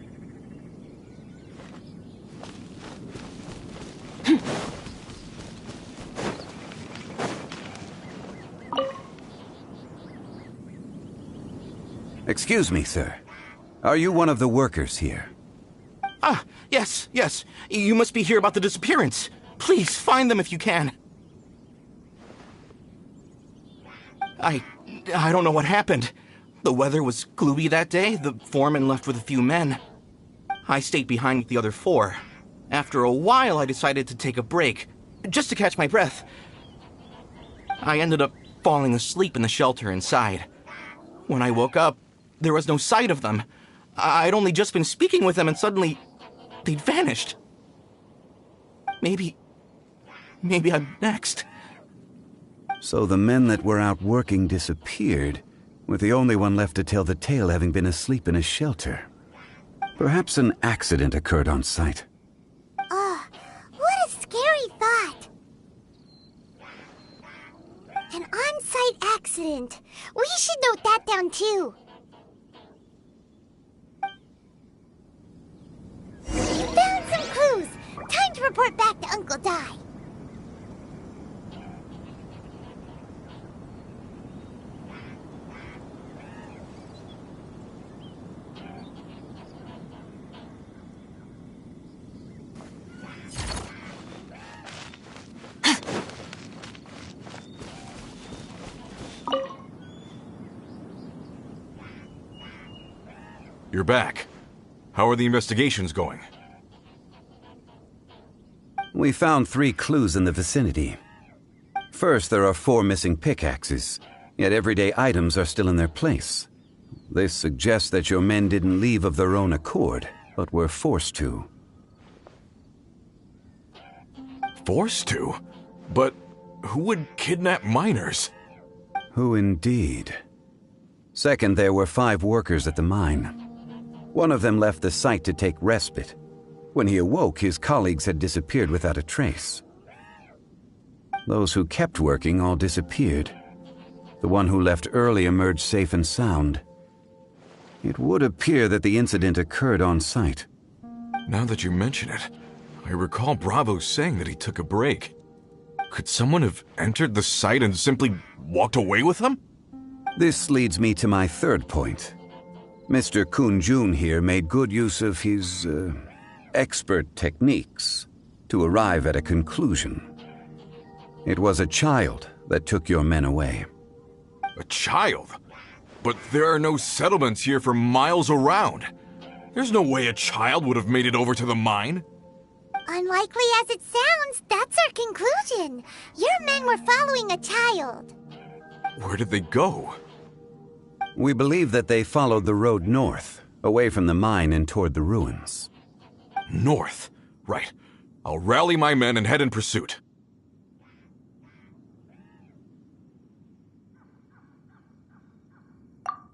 Excuse me, sir. Are you one of the workers here? Ah, yes. You must be here about the disappearance. Please, find them if you can. I don't know what happened. The weather was gloomy that day. The foreman left with a few men. I stayed behind with the other 4. After a while, I decided to take a break, just to catch my breath. I ended up falling asleep in the shelter inside. When I woke up, there was no sight of them. I'd only just been speaking with them and suddenly, they'd vanished. Maybe I'm next. So the men that were out working disappeared, with the only one left to tell the tale having been asleep in a shelter. Perhaps an accident occurred on site. What a scary thought. An on-site accident. We should note that down too. Found some clues. Time to report back to Uncle Dai. You're back. How are the investigations going? We found 3 clues in the vicinity. First, there are 4 missing pickaxes, yet everyday items are still in their place. This suggests that your men didn't leave of their own accord, but were forced to. Forced to? But who would kidnap miners? Who indeed? Second, there were 5 workers at the mine. One of them left the site to take respite. When he awoke, his colleagues had disappeared without a trace. Those who kept working all disappeared. The one who left early emerged safe and sound. It would appear that the incident occurred on site. Now that you mention it, I recall Bravo saying that he took a break. Could someone have entered the site and simply walked away with him? This leads me to my third point. Mr. Kun-jun here made good use of his, expert techniques to arrive at a conclusion. It was a child that took your men away. A child? But there are no settlements here for miles around. There's no way a child would have made it over to the mine. Unlikely as it sounds, that's our conclusion. Your men were following a child. Where did they go? We believe that they followed the road north, away from the mine and toward the ruins. North? Right. I'll rally my men and head in pursuit.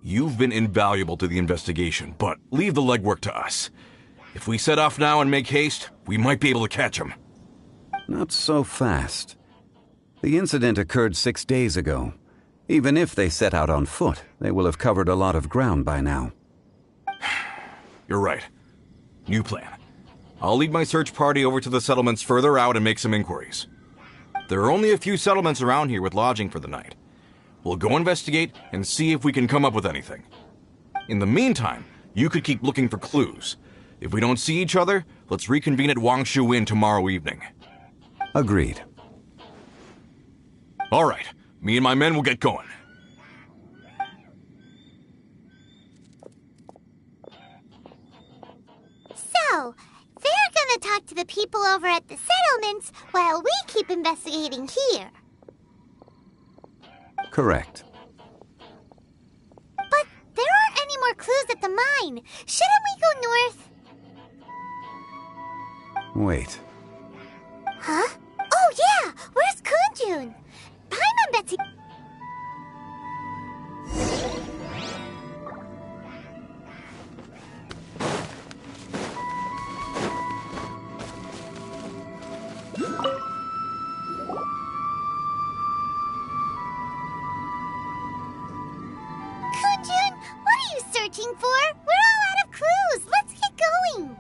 You've been invaluable to the investigation, but leave the legwork to us. If we set off now and make haste, we might be able to catch him. Not so fast. The incident occurred 6 days ago. Even if they set out on foot, they will have covered a lot of ground by now. You're right. New plan. I'll lead my search party over to the settlements further out and make some inquiries. There are only a few settlements around here with lodging for the night. We'll go investigate and see if we can come up with anything. In the meantime, you could keep looking for clues. If we don't see each other, let's reconvene at Wangshu Inn tomorrow evening. Agreed. All right. Me and my men will get going. So, they're gonna talk to the people over at the settlements while we keep investigating here. Correct. But there aren't any more clues at the mine. Shouldn't we go north? Wait. Huh? Oh yeah! Where's Kun-jun? Paimon Betsy... Kun-jun, what are you searching for? We're all out of clues. Let's get going.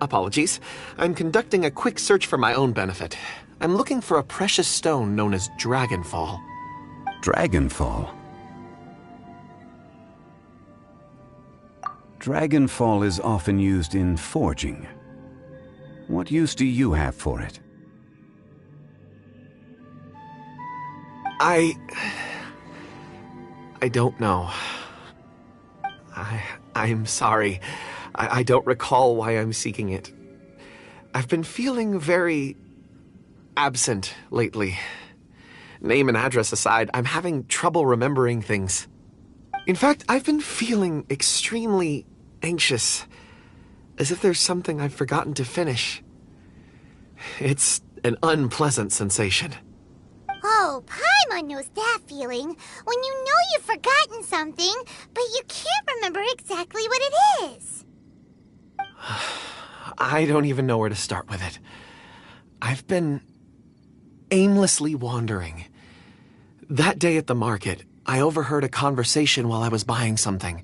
Apologies. I'm conducting a quick search for my own benefit. I'm looking for a precious stone known as Dragonfall. Dragonfall? Dragonfall is often used in forging. What use do you have for it? I don't know. I'm sorry. I don't recall why I'm seeking it. I've been feeling very absent lately. Name and address aside, I'm having trouble remembering things. In fact, I've been feeling extremely anxious, as if there's something I've forgotten to finish. It's an unpleasant sensation. Oh, Paimon knows that feeling. When you know you've forgotten something, but you can't remember exactly what it is. I don't even know where to start with it. I've been aimlessly wandering. That day at the market, I overheard a conversation while I was buying something.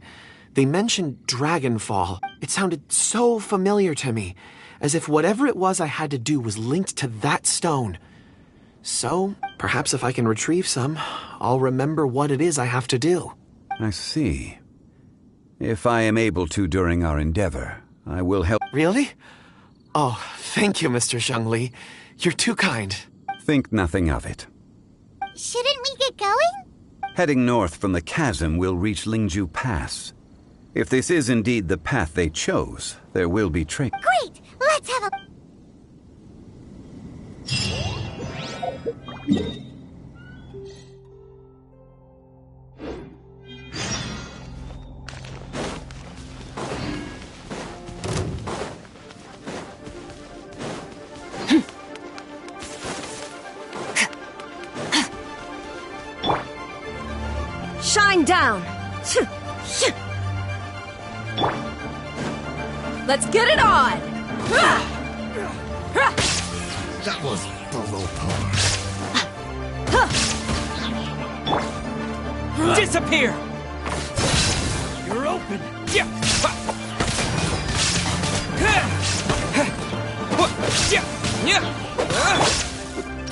They mentioned Dragonfall. It sounded so familiar to me, as if whatever it was I had to do was linked to that stone. So, perhaps if I can retrieve some, I'll remember what it is I have to do. I see. If I am able to during our endeavor, I will help. Really? Oh, thank you, Mr. Zhongli. You're too kind. Think nothing of it. Shouldn't we get going? Heading north from the chasm, we'll reach Lingju Pass. If this is indeed the path they chose, there will be Great! Let's have a... Shine down! Let's get it on! That was Below par. Disappear! You're open!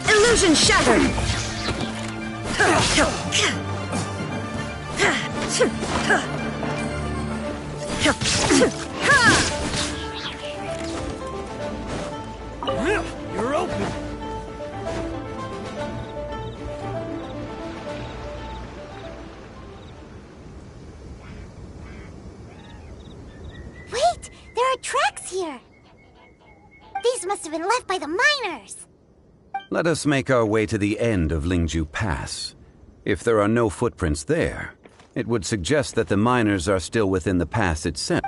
Illusion shattered! You're open! Wait! There are tracks here! These must have been left by the miners! Let us make our way to the end of Lingju Pass. If there are no footprints there, it would suggest that the miners are still within the pass itself.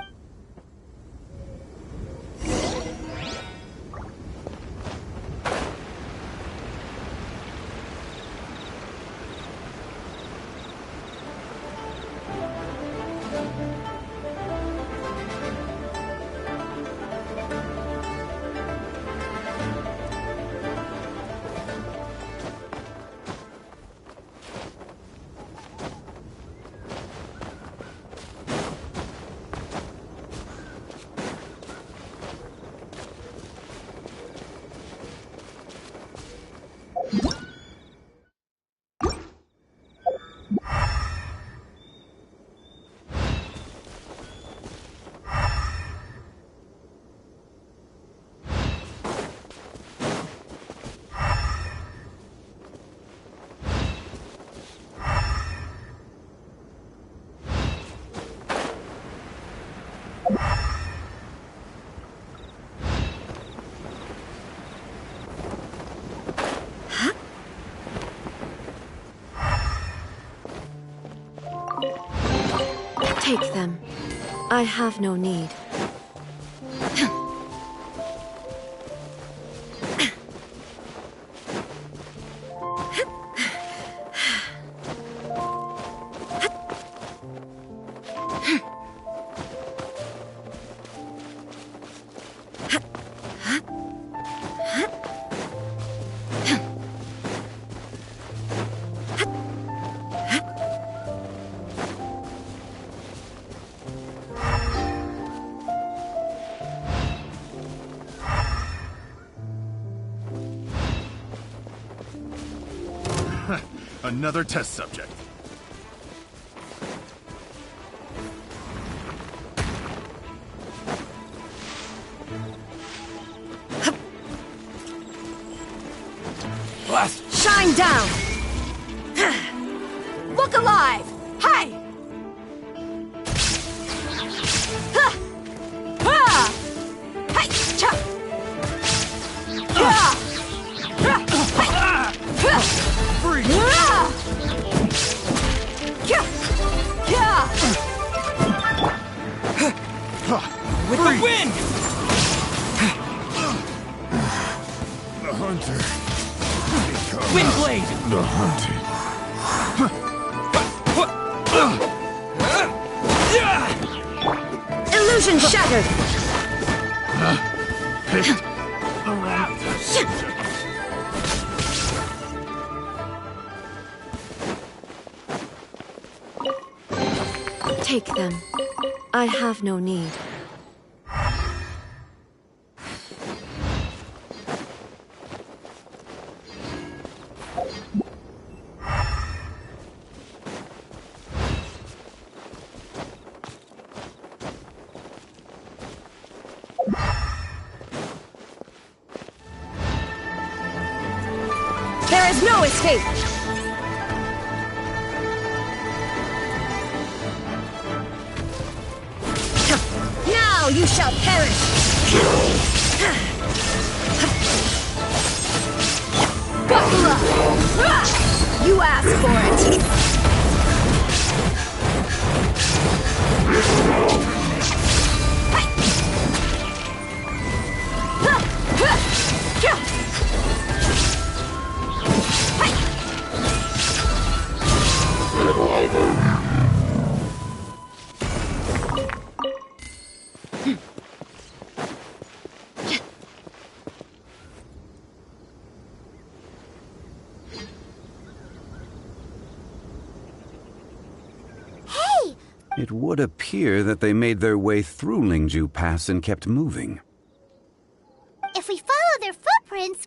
Take them. I have no need. Another test subject. Blast! Shine down! Look alive! Hey! With the wind! The hunter. Windblade! The hunted. Illusion shattered! Picked the wrong test subject. Take them. I have no need. There is no escape! Now you shall perish! Buckle up! You asked for it! It would appear that they made their way through Lingju Pass and kept moving. If we follow their footprints...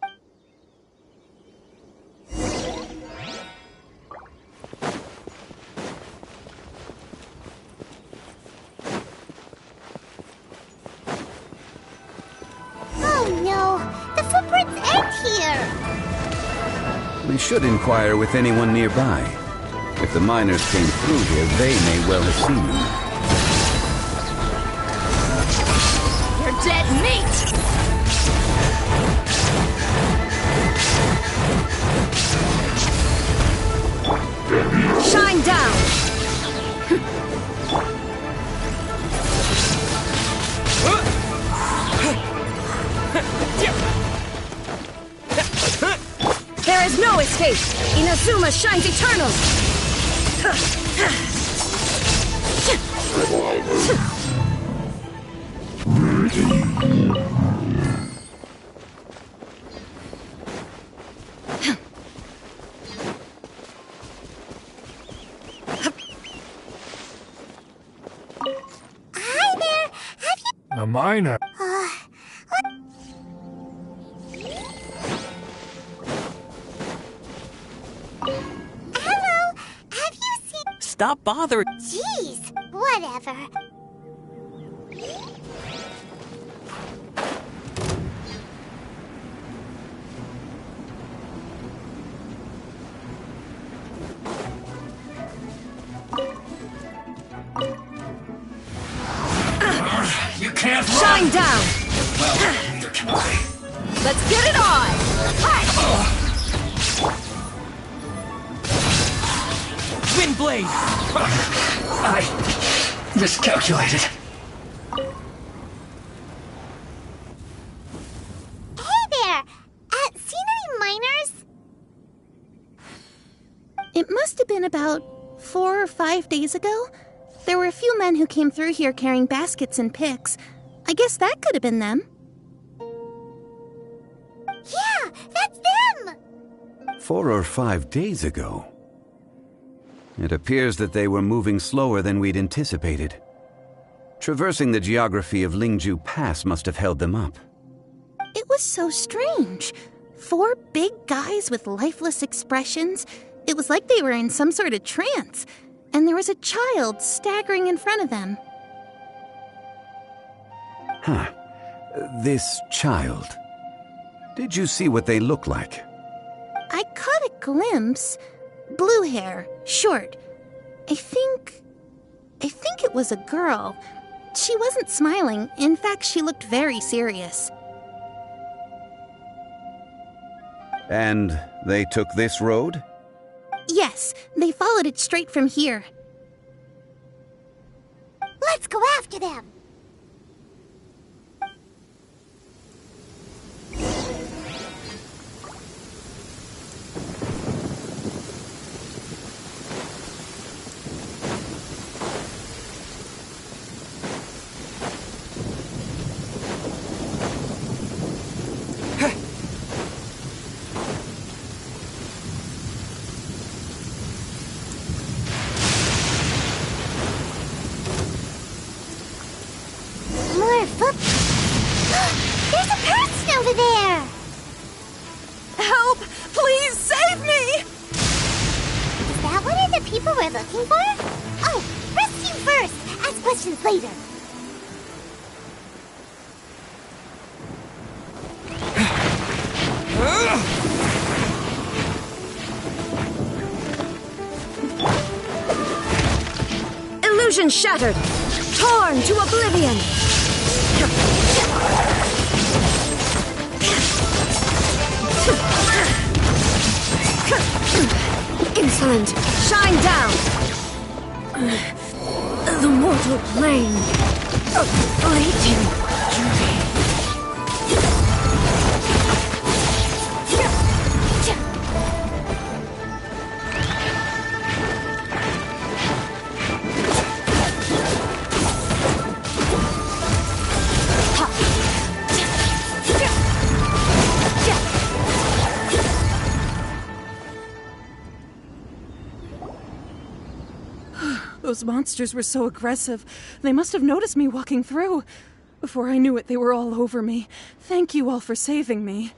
Oh no! The footprints end here! We should inquire with anyone nearby. If the miners came through here, they may well have seen them. You're dead meat! Shine down! There is no escape! Inazuma shines eternal! Hi there! Have you... A miner. Hello! Have you seen... Stop bothering. Jeez! Whatever. You can't Shine down! Well, neither can I. Let's get it on! Hi! Wind blade! I miscalculated. Hey there! Seen any miners? It must have been about 4 or 5 days ago. There were a few men who came through here carrying baskets and picks. I guess that could have been them. Yeah, that's them! 4 or 5 days ago. It appears that they were moving slower than we'd anticipated. Traversing the geography of Lingju Pass must have held them up. It was so strange. 4 big guys with lifeless expressions. It was like they were in some sort of trance. And there was a child staggering in front of them. Huh. This child. Did you see what they look like? I caught a glimpse. Blue hair, short. I think it was a girl. She wasn't smiling. In fact, she looked very serious. And they took this road? Yes, they followed it straight from here. Let's go after them! More foot... There's a person over there! Help! Please save me! Is that one of the people we're looking for? Oh, rescue first! Ask questions later. Illusion shattered! Torn to oblivion! Insolent! Shine down! The mortal plane of fleeting journey. Those monsters were so aggressive. They must have noticed me walking through. Before I knew it, they were all over me. Thank you all for saving me.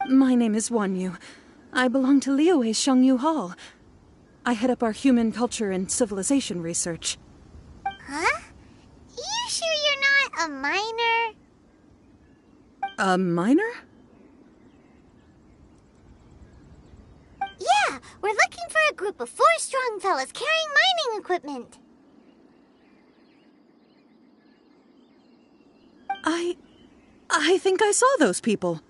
My name is Wanyu. I belong to Liyue's Shangyu Hall. I head up our human culture and civilization research. Huh? You sure you're not a miner? A miner? Yeah, we're looking for a group of 4 strong fellas carrying mining equipment. I think I saw those people.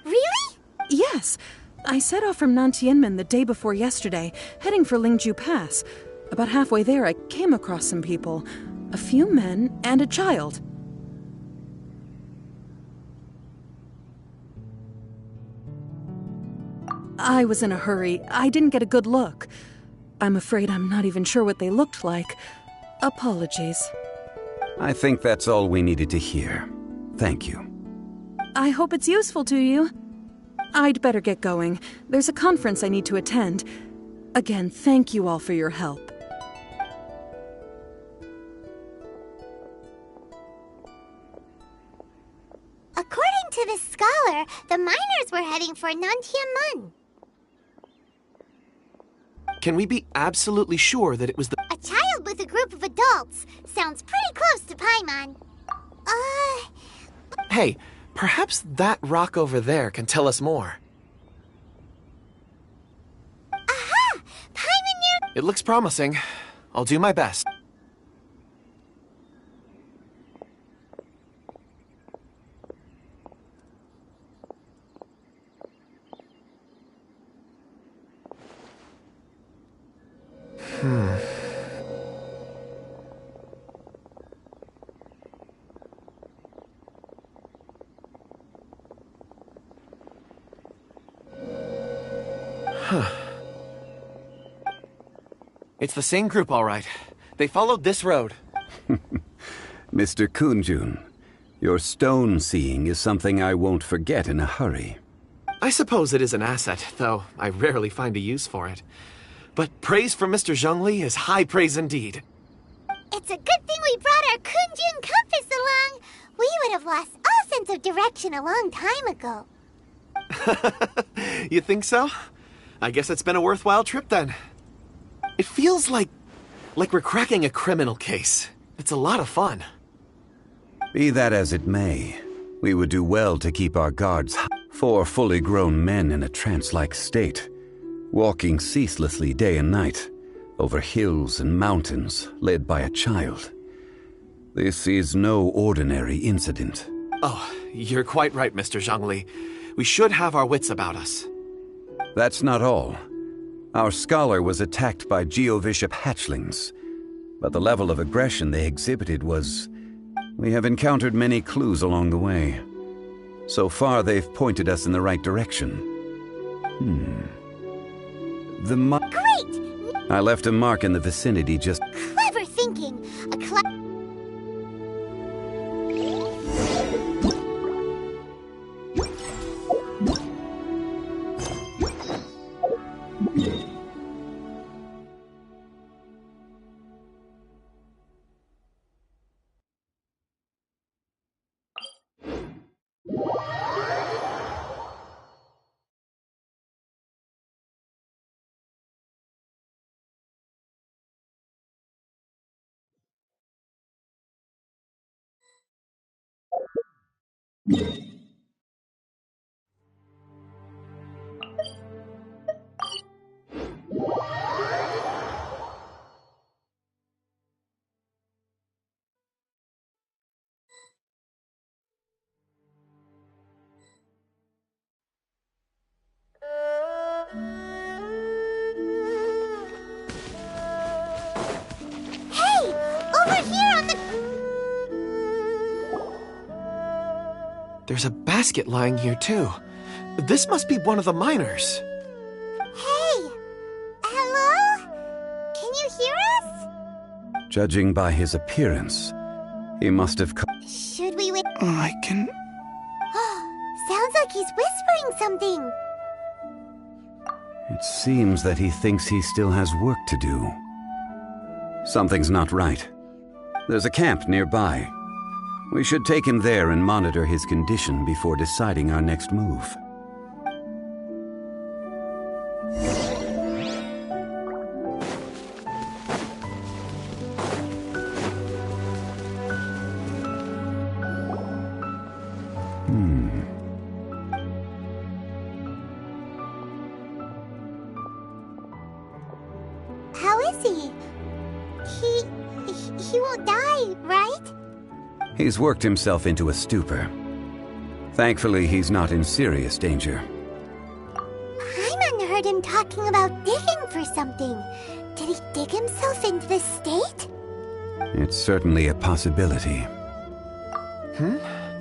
Really? Yes. I set off from Nantianmen the day before yesterday, heading for Lingju Pass. About halfway there, I came across some people. A few men and a child. I was in a hurry. I didn't get a good look. I'm afraid I'm not even sure what they looked like. Apologies. I think that's all we needed to hear. Thank you. I hope it's useful to you. I'd better get going. There's a conference I need to attend. Again, thank you all for your help. According to this scholar, the miners were heading for Nantianmen. Can we be absolutely sure that it was the... A child with a group of adults. Sounds pretty close to Paimon. Hey, perhaps that rock over there can tell us more. Aha! Paimon near... It looks promising. I'll do my best. It's the same group, all right. They followed this road. Mr. Kunjun, your stone seeing is something I won't forget in a hurry. I suppose it is an asset, though I rarely find a use for it. But praise from Mr. Zhongli is high praise indeed. It's a good thing we brought our Kunjun compass along. We would have lost all sense of direction a long time ago. You think so? I guess it's been a worthwhile trip then. It feels like we're cracking a criminal case. It's a lot of fun. Be that as it may, we would do well to keep our guards high. 4 fully grown men in a trance-like state, walking ceaselessly day and night, over hills and mountains, led by a child. This is no ordinary incident. Oh, you're quite right, Mr. Zhongli. We should have our wits about us. That's not all. Our scholar was attacked by Geovishap hatchlings, but the level of aggression they exhibited was... We have encountered many clues along the way. So far, they've pointed us in the right direction. Great! I left a mark in the vicinity just... Clever thinking. There's a basket lying here, too. This must be one of the miners. Hey! Hello? Can you hear us? Judging by his appearance, he must have come... Should we wait? I can... Sounds like he's whispering something. It seems that he thinks he still has work to do. Something's not right. There's a camp nearby. We should take him there and monitor his condition before deciding our next move. How is he? He won't die, right? He's worked himself into a stupor. Thankfully, he's not in serious danger. Paimon heard him talking about digging for something. Did he dig himself into this state? It's certainly a possibility.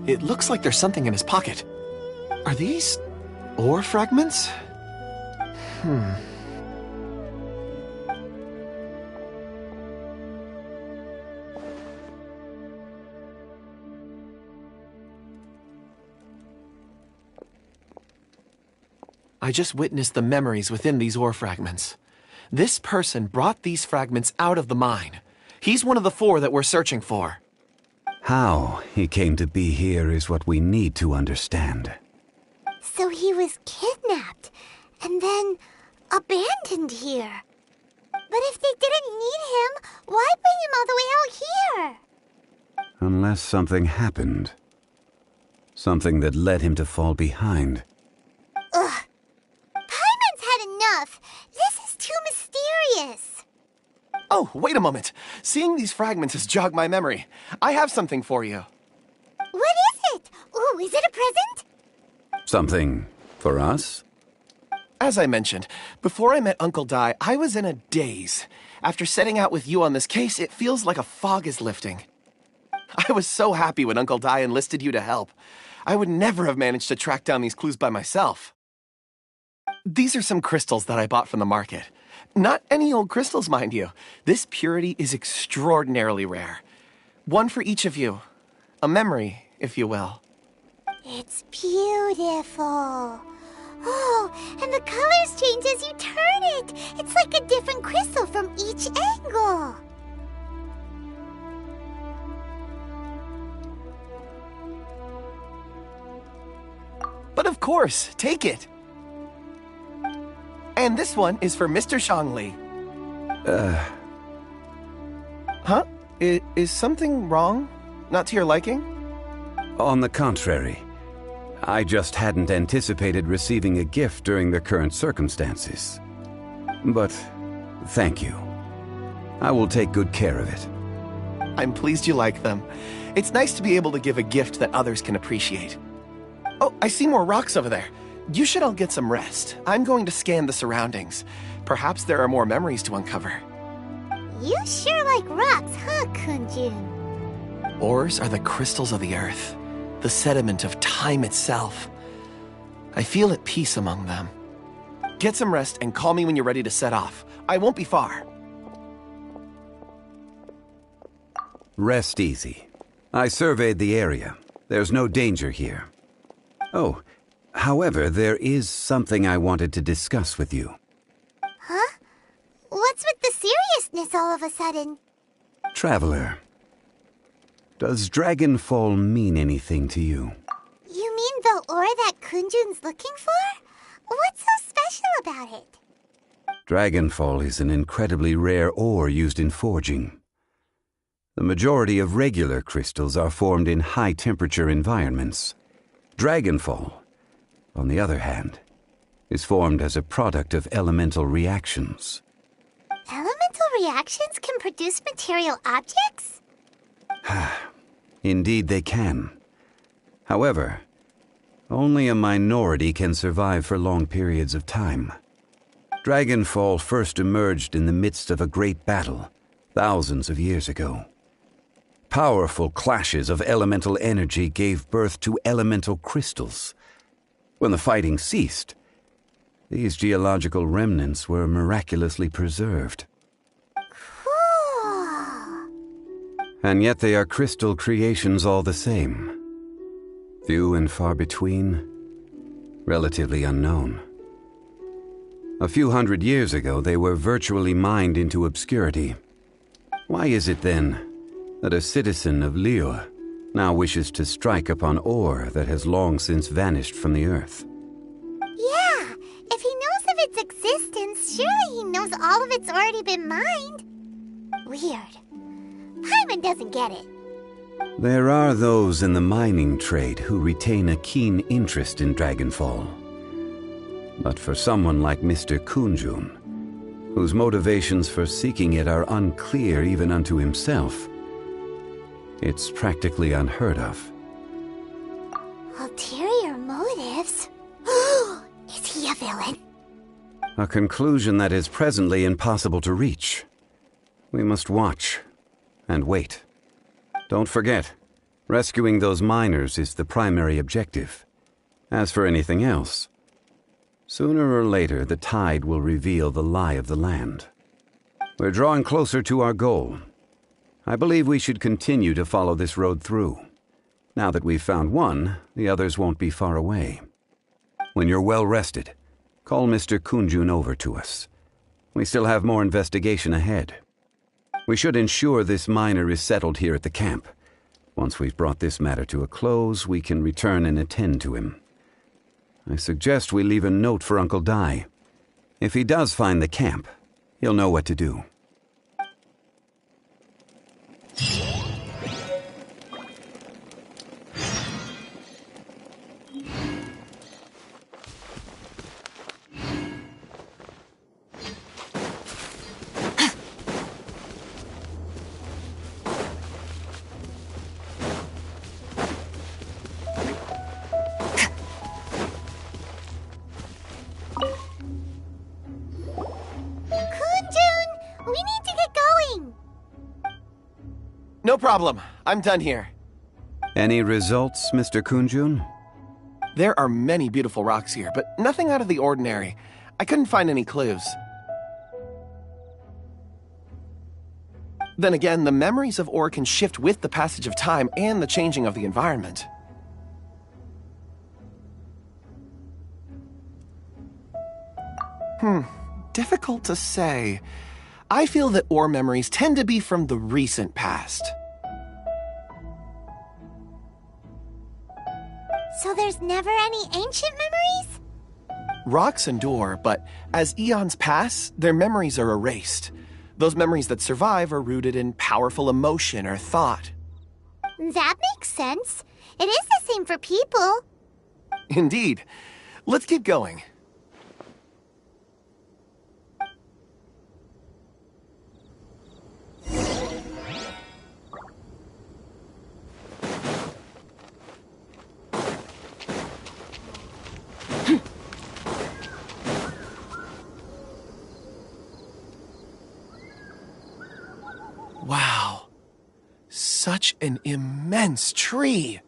It looks like there's something in his pocket. Are these ore fragments? I just witnessed the memories within these ore fragments. This person brought these fragments out of the mine. He's one of the 4 that we're searching for. How he came to be here is what we need to understand. So he was kidnapped and then abandoned here. But if they didn't need him, why bring him all the way out here? Unless something happened. Something that led him to fall behind. Ugh. Paimon's had enough. This is too mysterious. Oh, wait a moment. Seeing these fragments has jogged my memory. I have something for you. What is it? Ooh, is it a present? Something for us? As I mentioned, before I met Uncle Dai, I was in a daze. After setting out with you on this case, it feels like a fog is lifting. I was so happy when Uncle Dai enlisted you to help. I would never have managed to track down these clues by myself. These are some crystals that I bought from the market. Not any old crystals, mind you. This purity is extraordinarily rare. One for each of you. A memory, if you will. It's beautiful. Oh, and the colors change as you turn it. It's like a different crystal from each angle. But of course, take it. And this one is for Mr. Zhongli. Huh? Is something wrong? Not to your liking? On the contrary. I just hadn't anticipated receiving a gift during the current circumstances. But thank you. I will take good care of it. I'm pleased you like them. It's nice to be able to give a gift that others can appreciate. Oh, I see more rocks over there. You should all get some rest. I'm going to scan the surroundings. Perhaps there are more memories to uncover. You sure like rocks, huh, Kunjun? Ores are the crystals of the earth, the sediment of time itself. I feel at peace among them. Get some rest and call me when you're ready to set off. I won't be far. Rest easy. I surveyed the area. There's no danger here. Oh, however, there is something I wanted to discuss with you. Huh? What's with the seriousness all of a sudden? Traveler, does Dragonfall mean anything to you? You mean the ore that Kunjun's looking for? What's so special about it? Dragonfall is an incredibly rare ore used in forging. The majority of regular crystals are formed in high-temperature environments. Dragonfall, on the other hand, is formed as a product of elemental reactions. Elemental reactions can produce material objects? Indeed they can. However, only a minority can survive for long periods of time. Dragonfall first emerged in the midst of a great battle, thousands of years ago. Powerful clashes of elemental energy gave birth to elemental crystals. When the fighting ceased, these geological remnants were miraculously preserved. Cool. And yet they are crystal creations all the same. Few and far between, relatively unknown. A few hundred years ago, they were virtually mined into obscurity. Why is it, then, that a citizen of Liyue now wishes to strike upon ore that has long since vanished from the earth? Yeah, if he knows of its existence, surely he knows all of it's already been mined. Weird. Paimon doesn't get it. There are those in the mining trade who retain a keen interest in Dragonfall. But for someone like Mr. Kunjun, whose motivations for seeking it are unclear even unto himself, it's practically unheard of. Ulterior motives? Is he a villain? A conclusion that is presently impossible to reach. We must watch and wait. Don't forget, rescuing those miners is the primary objective. As for anything else, sooner or later the tide will reveal the lie of the land. We're drawing closer to our goal. I believe we should continue to follow this road through. Now that we've found one, the others won't be far away. When you're well rested, call Mr. Kunjun over to us. We still have more investigation ahead. We should ensure this miner is settled here at the camp. Once we've brought this matter to a close, we can return and attend to him. I suggest we leave a note for Uncle Dai. If he does find the camp, he'll know what to do. No problem. I'm done here. Any results, Mr. Kunjun? There are many beautiful rocks here, but nothing out of the ordinary. I couldn't find any clues. Then again, the memories of ore can shift with the passage of time and the changing of the environment. Difficult to say. I feel that ore memories tend to be from the recent past. So there's never any ancient memories? Rocks endure, but as eons pass, their memories are erased. Those memories that survive are rooted in powerful emotion or thought. That makes sense. It is the same for people. Indeed. Let's keep going. Wow. Such an immense tree.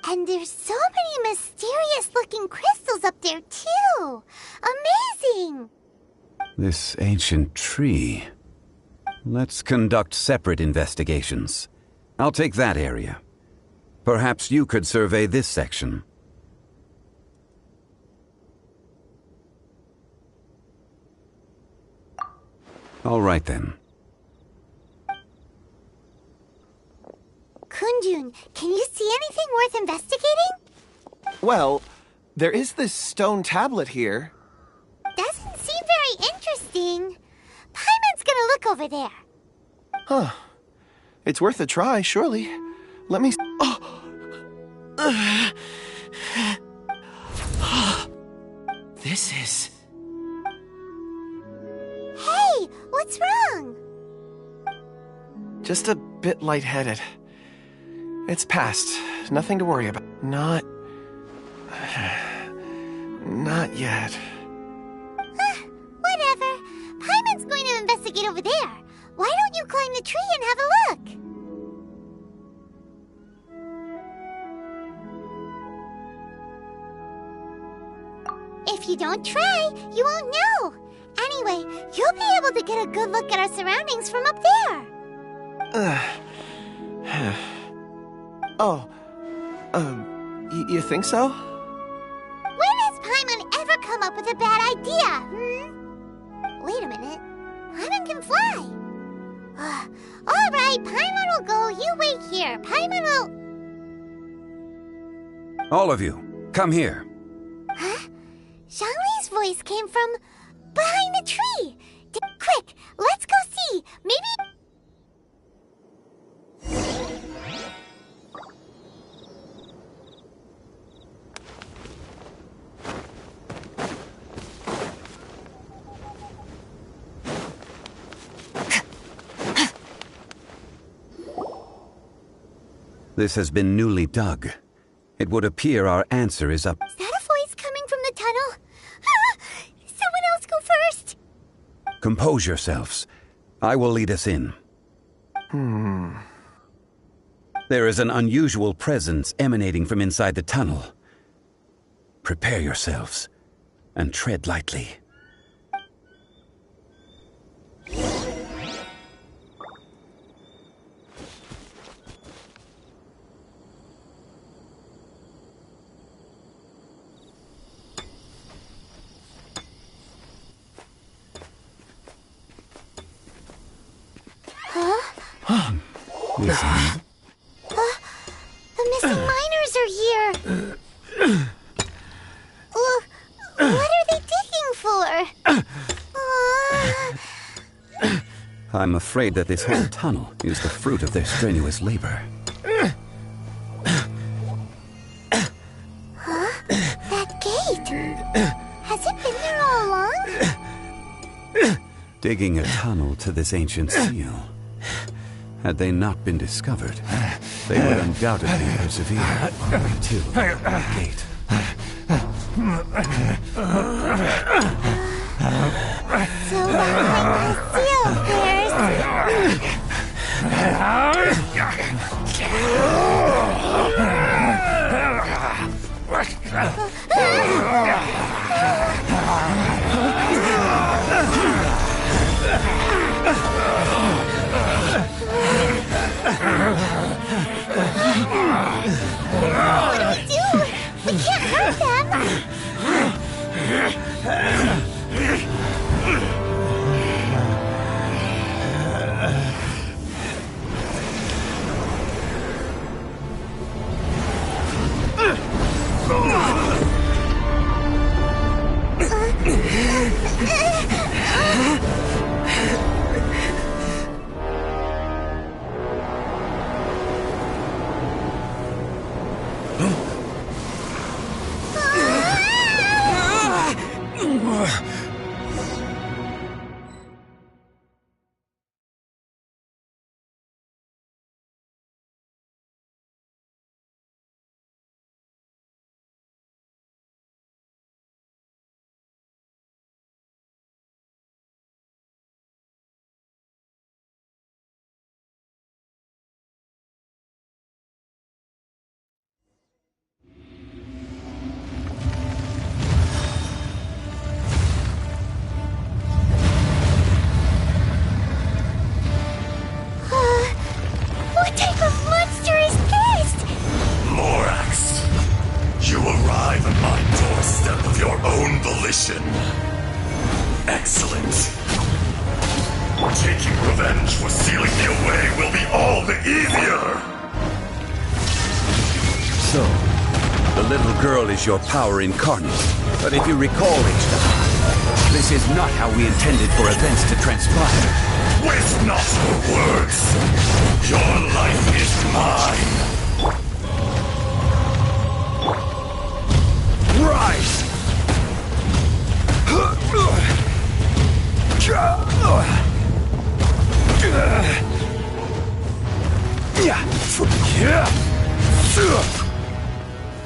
And there's so many mysterious-looking crystals up there, too. Amazing! This ancient tree. Let's conduct separate investigations. I'll take that area. Perhaps you could survey this section. All right, then. Kunjun, can you see anything worth investigating? Well, there is this stone tablet here. Doesn't seem very interesting. Paimon's gonna look over there. Huh. It's worth a try, surely. Let me... This is... Hey, what's wrong? just a bit lightheaded. It's past. Nothing to worry about. Not yet. Whatever. Paimon's going to investigate over there. Why don't you climb the tree and have a look? If you don't try, you won't know. Anyway, you'll be able to get a good look at our surroundings from up there. You think so? When has Paimon ever come up with a bad idea, Wait a minute. Paimon can fly. All right, Paimon will go. You wait here. Paimon will... All of you, come here. Huh? Zhongli's voice came from behind the tree. Quick, let's go see. Maybe... This has been newly dug. It would appear our answer is up. Is that a voice coming from the tunnel? Someone else go first. Compose yourselves. I will lead us in. There is an unusual presence emanating from inside the tunnel. Prepare yourselves and tread lightly. Listen. The missing miners are here. What are they digging for? I'm afraid that this whole tunnel is the fruit of their strenuous labor. Huh? That gate. Has it been there all along? Digging a tunnel to this ancient seal. Had they not been discovered, they would undoubtedly persevere to the gate. So behind the seal, What do we do? We can't hurt them. What type of monster is this? Morax, you arrive at my doorstep of your own volition. Excellent. Taking revenge for sealing me away will be all the easier. So, the little girl is your power incarnate. But if you recall, Ishtar, this is not how we intended for events to transpire. Waste not your words. Your life is mine. Rise!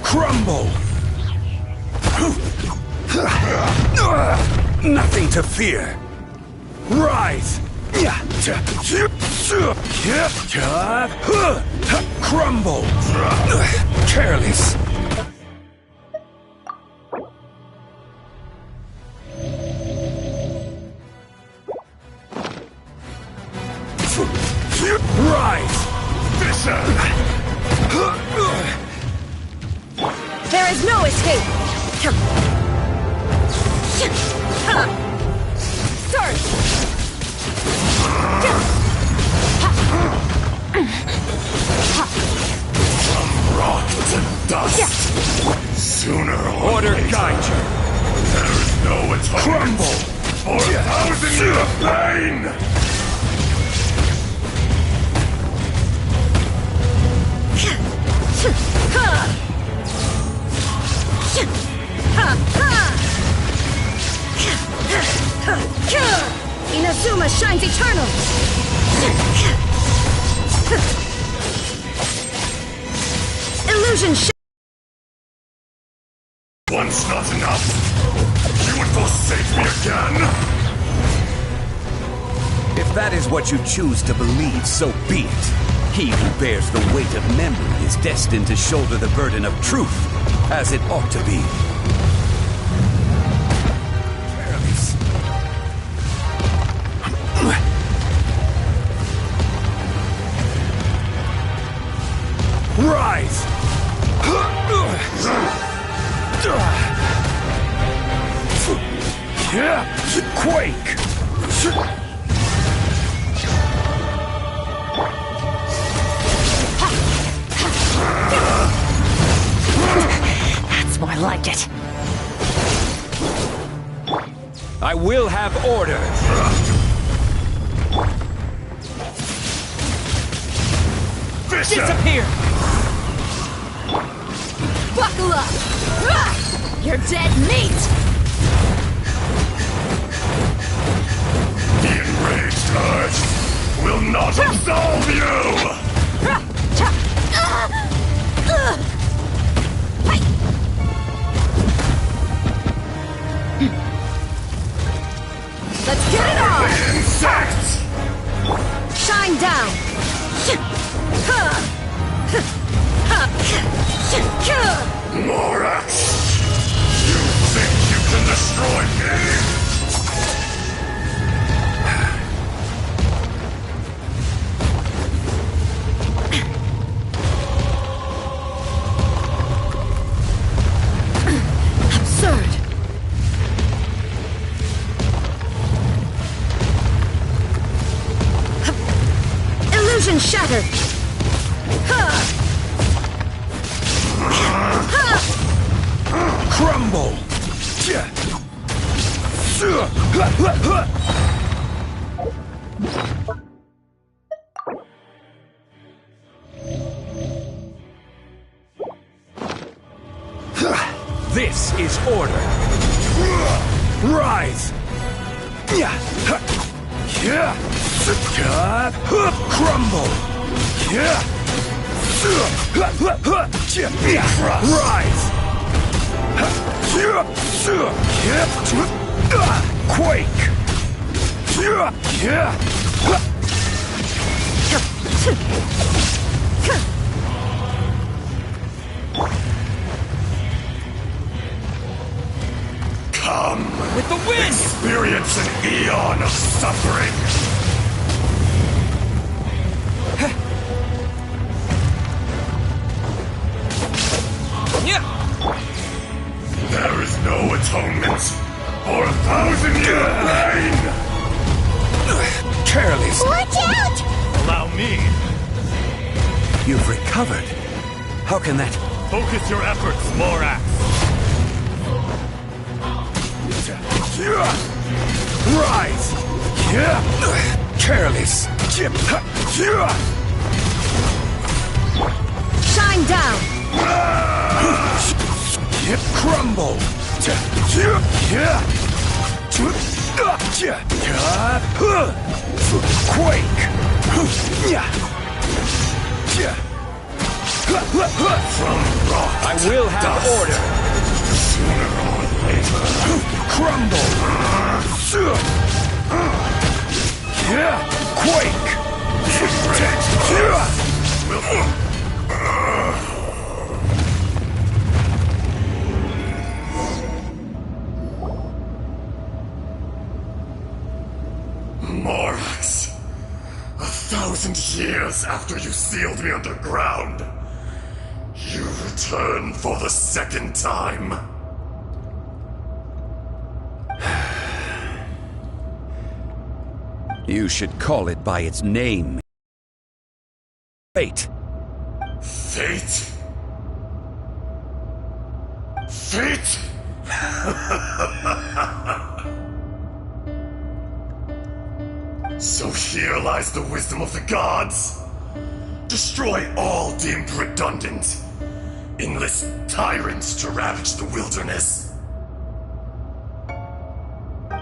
Crumble! Nothing to fear. Rise! Crumble! Careless! Rise! There is no escape! Surge! From rock to dust. Sooner or Order later, guide you. there is no atonement Crumble. for 1,000 years of pain. Inazuma shines eternal! Illusion Once not enough, you would forsake me again? If that is what you choose to believe, so be it. He who bears the weight of memory is destined to shoulder the burden of truth, as it ought to be. Rise! Quake! That's more like it. I will have order! Disappear! Buckle up! You're dead meat! The enraged Earth will not absolve you! Let's get it on! Insects! Shine down! Morax! You think you can destroy me? Absurd! Illusion shattered! Crumble! This is order. Rise! Crumble! Rise! Quake! Come! With the wind! Experience an eon of suffering! There is no atonement for 1,000-year pain! Careless! Watch out! Allow me. You've recovered. How can that... Focus your efforts, Morax. Rise! Careless! Shine down! Crumble! Quake! From rock I will have dust. order! Sooner or later. Crumble! Quake! Morax, 1,000 years after you sealed me underground, you return for the second time. You should call it by its name. Fate. Fate? Fate? So here lies the wisdom of the gods. Destroy all deemed redundant. Enlist tyrants to ravage the wilderness.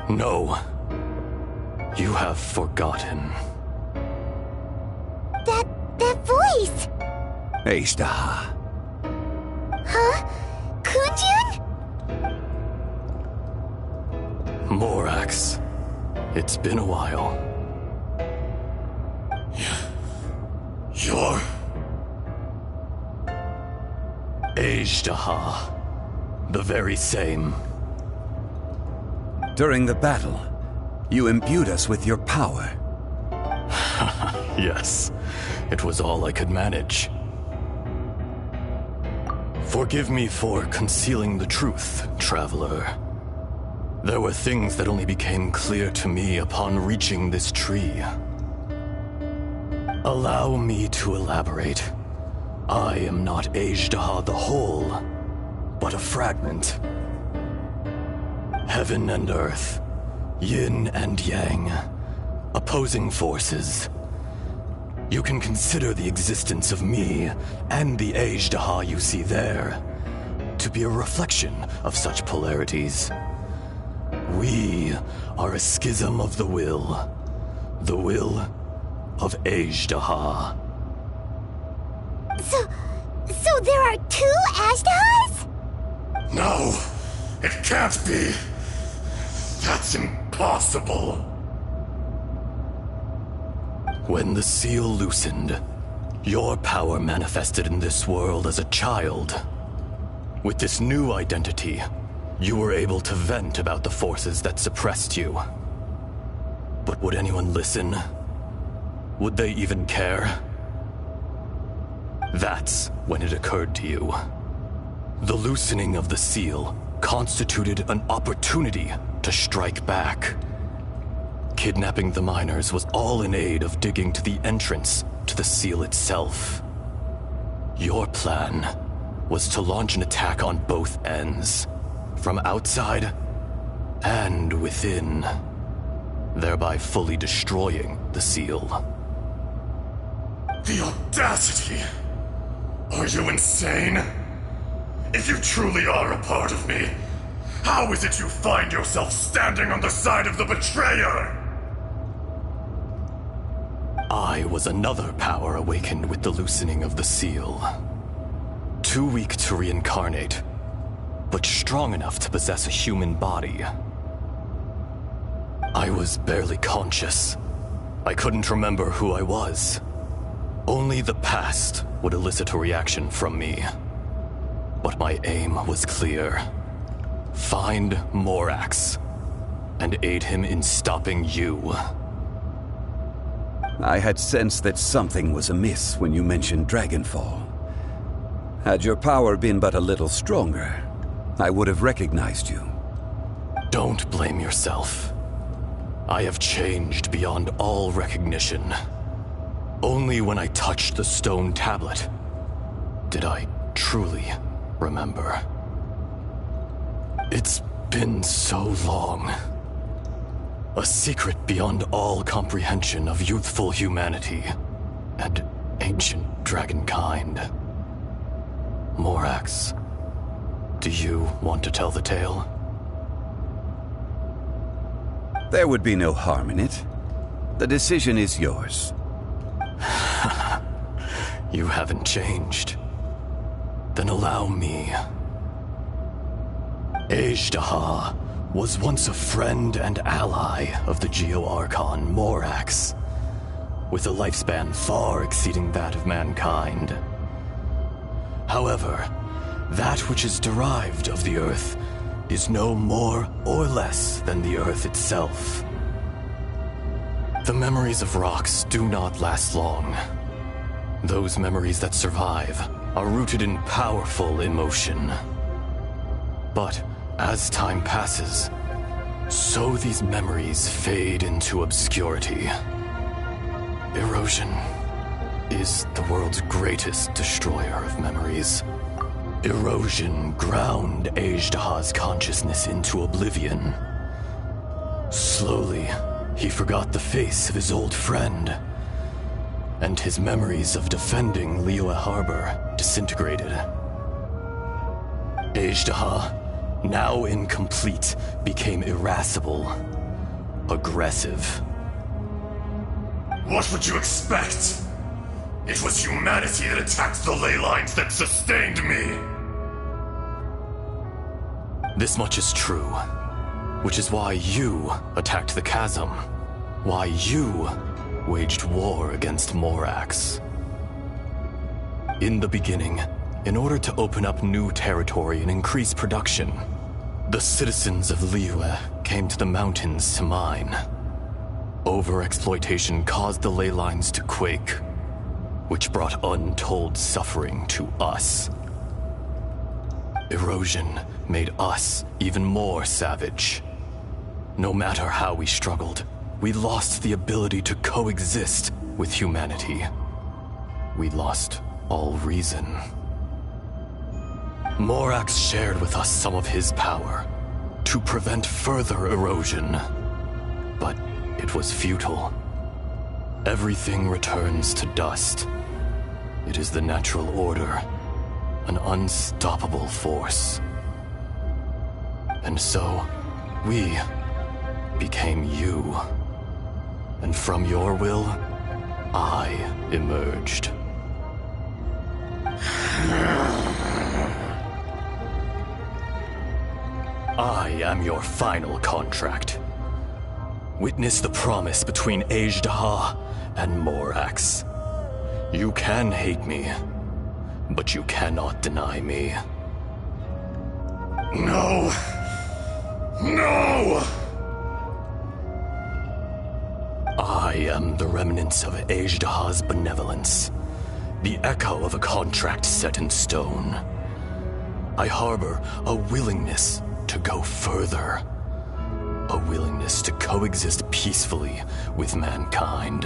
No. You have forgotten. That voice! Ashtaha. Huh? Kunjun? Morax. It's been a while. You're... Ashtaha. The very same. During the battle, you imbued us with your power. Yes, it was all I could manage. Forgive me for concealing the truth, traveler. There were things that only became clear to me upon reaching this tree. Allow me to elaborate. I am not Ashtaha the whole, but a fragment. Heaven and earth, yin and yang, opposing forces. You can consider the existence of me and the Ashtaha you see there to be a reflection of such polarities. We are a schism of the will of Ashtaha. So there are two Ashtahas? No, it can't be. That's impossible. When the seal loosened, your power manifested in this world as a child. With this new identity, you were able to vent about the forces that suppressed you. But would anyone listen? Would they even care? That's when it occurred to you. The loosening of the seal constituted an opportunity to strike back. Kidnapping the miners was all in aid of digging to the entrance to the seal itself. Your plan was to launch an attack on both ends, from outside and within, thereby fully destroying the seal. The audacity! Are you insane? If you truly are a part of me, how is it you find yourself standing on the side of the betrayer? I was another power awakened with the loosening of the seal. Too weak to reincarnate, but strong enough to possess a human body. I was barely conscious. I couldn't remember who I was. Only the past would elicit a reaction from me. But my aim was clear. Find Morax, and aid him in stopping you. I had sensed that something was amiss when you mentioned Dragonfall. Had your power been but a little stronger, I would have recognized you. Don't blame yourself. I have changed beyond all recognition. Only when I touched the stone tablet did I truly remember. It's been so long. A secret beyond all comprehension of youthful humanity and ancient dragonkind. Morax, do you want to tell the tale? There would be no harm in it. The decision is yours. You haven't changed. Then allow me. Ashtaha was once a friend and ally of the Geo-Archon Morax, with a lifespan far exceeding that of mankind. However, that which is derived of the Earth is no more or less than the Earth itself. The memories of rocks do not last long. Those memories that survive are rooted in powerful emotion. But as time passes, so these memories fade into obscurity. Erosion. is the world's greatest destroyer of memories. Erosion ground Ajdaha's consciousness into oblivion. Slowly, he forgot the face of his old friend, and his memories of defending Liyue Harbor disintegrated. Ajdaha, now incomplete, became irascible, aggressive. What would you expect? It was humanity that attacked the ley lines that sustained me. This much is true, which is why you attacked the chasm, why you waged war against Morax. In the beginning, in order to open up new territory and increase production, the citizens of Liyue came to the mountains to mine. Overexploitation caused the ley lines to quake, which brought untold suffering to us. Erosion made us even more savage. No matter how we struggled, we lost the ability to coexist with humanity. We lost all reason. Morax shared with us some of his power to prevent further erosion, but it was futile. Everything returns to dust. It is the natural order, an unstoppable force. And so, we became you. And from your will, I emerged. I am your final contract. Witness the promise between Ajdaha and Morax. You can hate me, but you cannot deny me. No! No! I am the remnants of Ajdaha's benevolence, the echo of a contract set in stone. I harbor a willingness to go further, a willingness to coexist peacefully with mankind.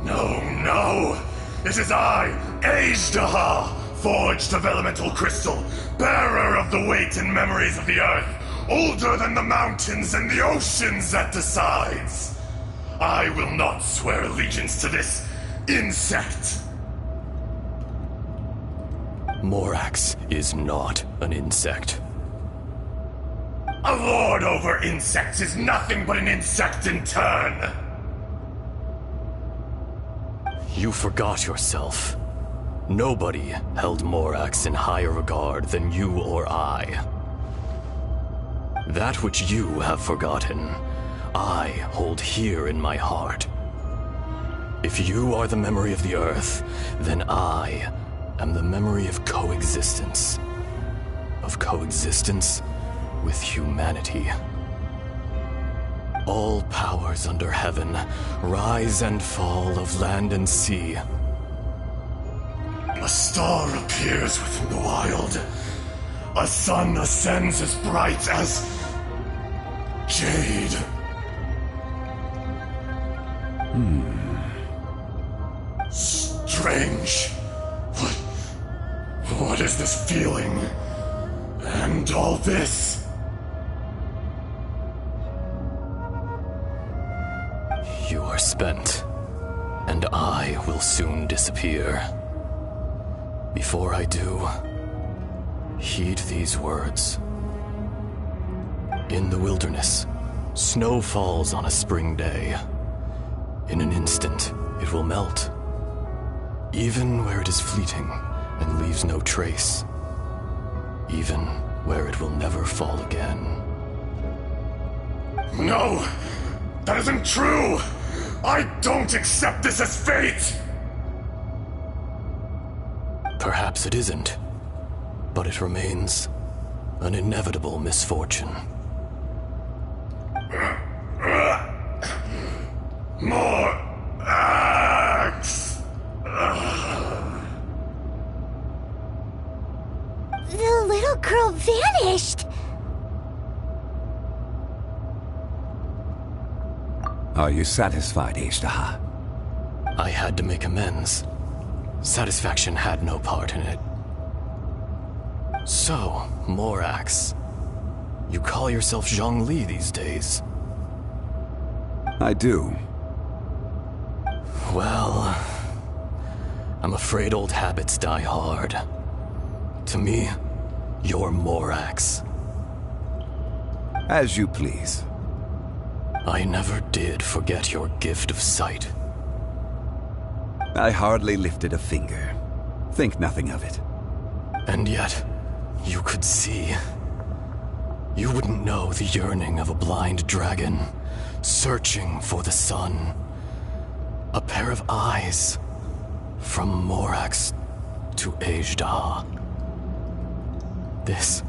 No, no! It is I, Ajdaha, forged of elemental crystal, bearer of the weight and memories of the earth, older than the mountains and the oceans that decides. I will not swear allegiance to this insect. Morax is not an insect. A lord over insects is nothing but an insect in turn. You forgot yourself. Nobody held Morax in higher regard than you or I. That which you have forgotten, I hold here in my heart. If you are the memory of the Earth, then I am the memory of coexistence. Of coexistence with humanity. All powers under heaven, rise and fall of land and sea. A star appears within the wild. A sun ascends as bright as jade. Strange. What is this feeling? And all this? You are spent, and I will soon disappear. Before I do, heed these words. In the wilderness, snow falls on a spring day. In an instant, it will melt. Even where it is fleeting and leaves no trace. Even where it will never fall again. No! That isn't true! I don't accept this as fate! Perhaps it isn't, but it remains an inevitable misfortune. More axe! The little girl vanished! Are you satisfied, Ajdaha? I had to make amends. Satisfaction had no part in it. So, Morax, you call yourself zhongli these days? I do. Well, I'm afraid old habits die hard. To me, you're Morax. As you please. I never did forget your gift of sight. I hardly lifted a finger. Think nothing of it. And yet, you could see. You wouldn't know the yearning of a blind dragon, searching for the sun. A pair of eyes, from Morax to Ejda. This.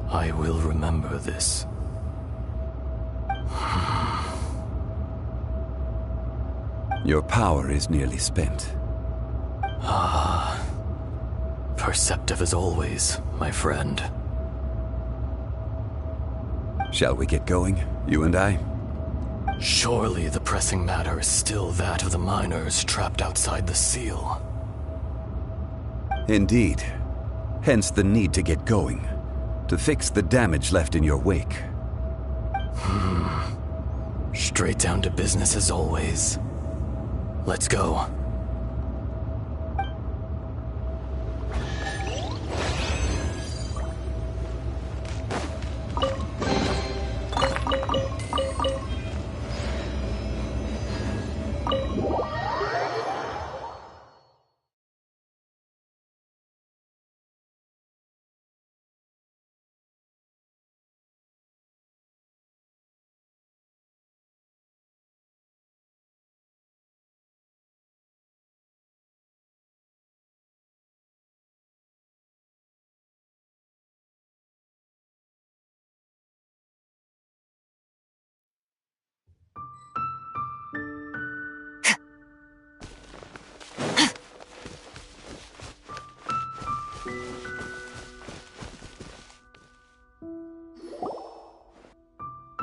I will remember this. Your power is nearly spent. Ah. Perceptive as always, my friend. Shall we get going, you and I? Surely the pressing matter is still that of the miners trapped outside the seal. Indeed. Hence the need to get going. To fix the damage left in your wake. Straight down to business as always. Let's go.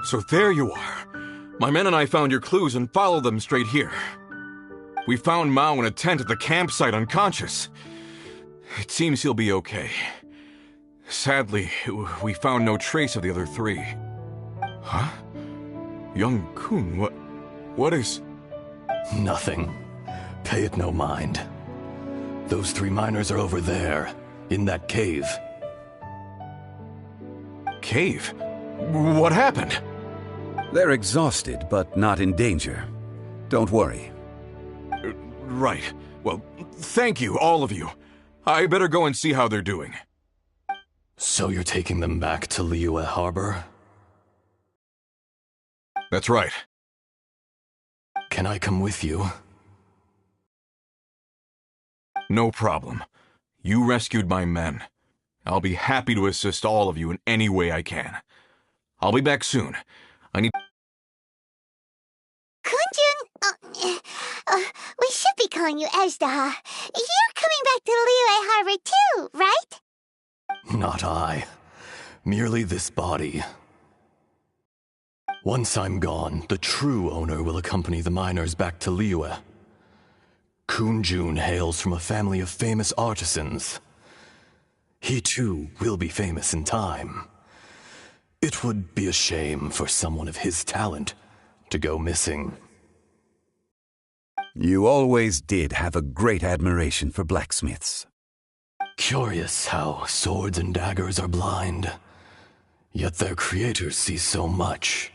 So there you are. My men and I found your clues and followed them straight here. We found Mao in a tent at the campsite unconscious. It seems he'll be okay. Sadly, we found no trace of the other three. Huh? Young Kun, what is... Nothing. Pay it no mind. Those three miners are over there, in that cave. Cave? What happened? They're exhausted, but not in danger. Don't worry. Right. Well, thank you, all of you. I better go and see how they're doing. So you're taking them back to Liyue Harbor? That's right. Can I come with you? No problem. You rescued my men. I'll be happy to assist all of you in any way I can. I'll be back soon. I need... Kunjun, we should be calling you Ejda. You're coming back to Liyue Harbor too, right? Not I. Merely this body. Once I'm gone, the true owner will accompany the miners back to Liyue. Kunjun hails from a family of famous artisans. He too will be famous in time. It would be a shame for someone of his talent to go missing. You always did have a great admiration for blacksmiths. Curious how swords and daggers are blind, yet their creators see so much.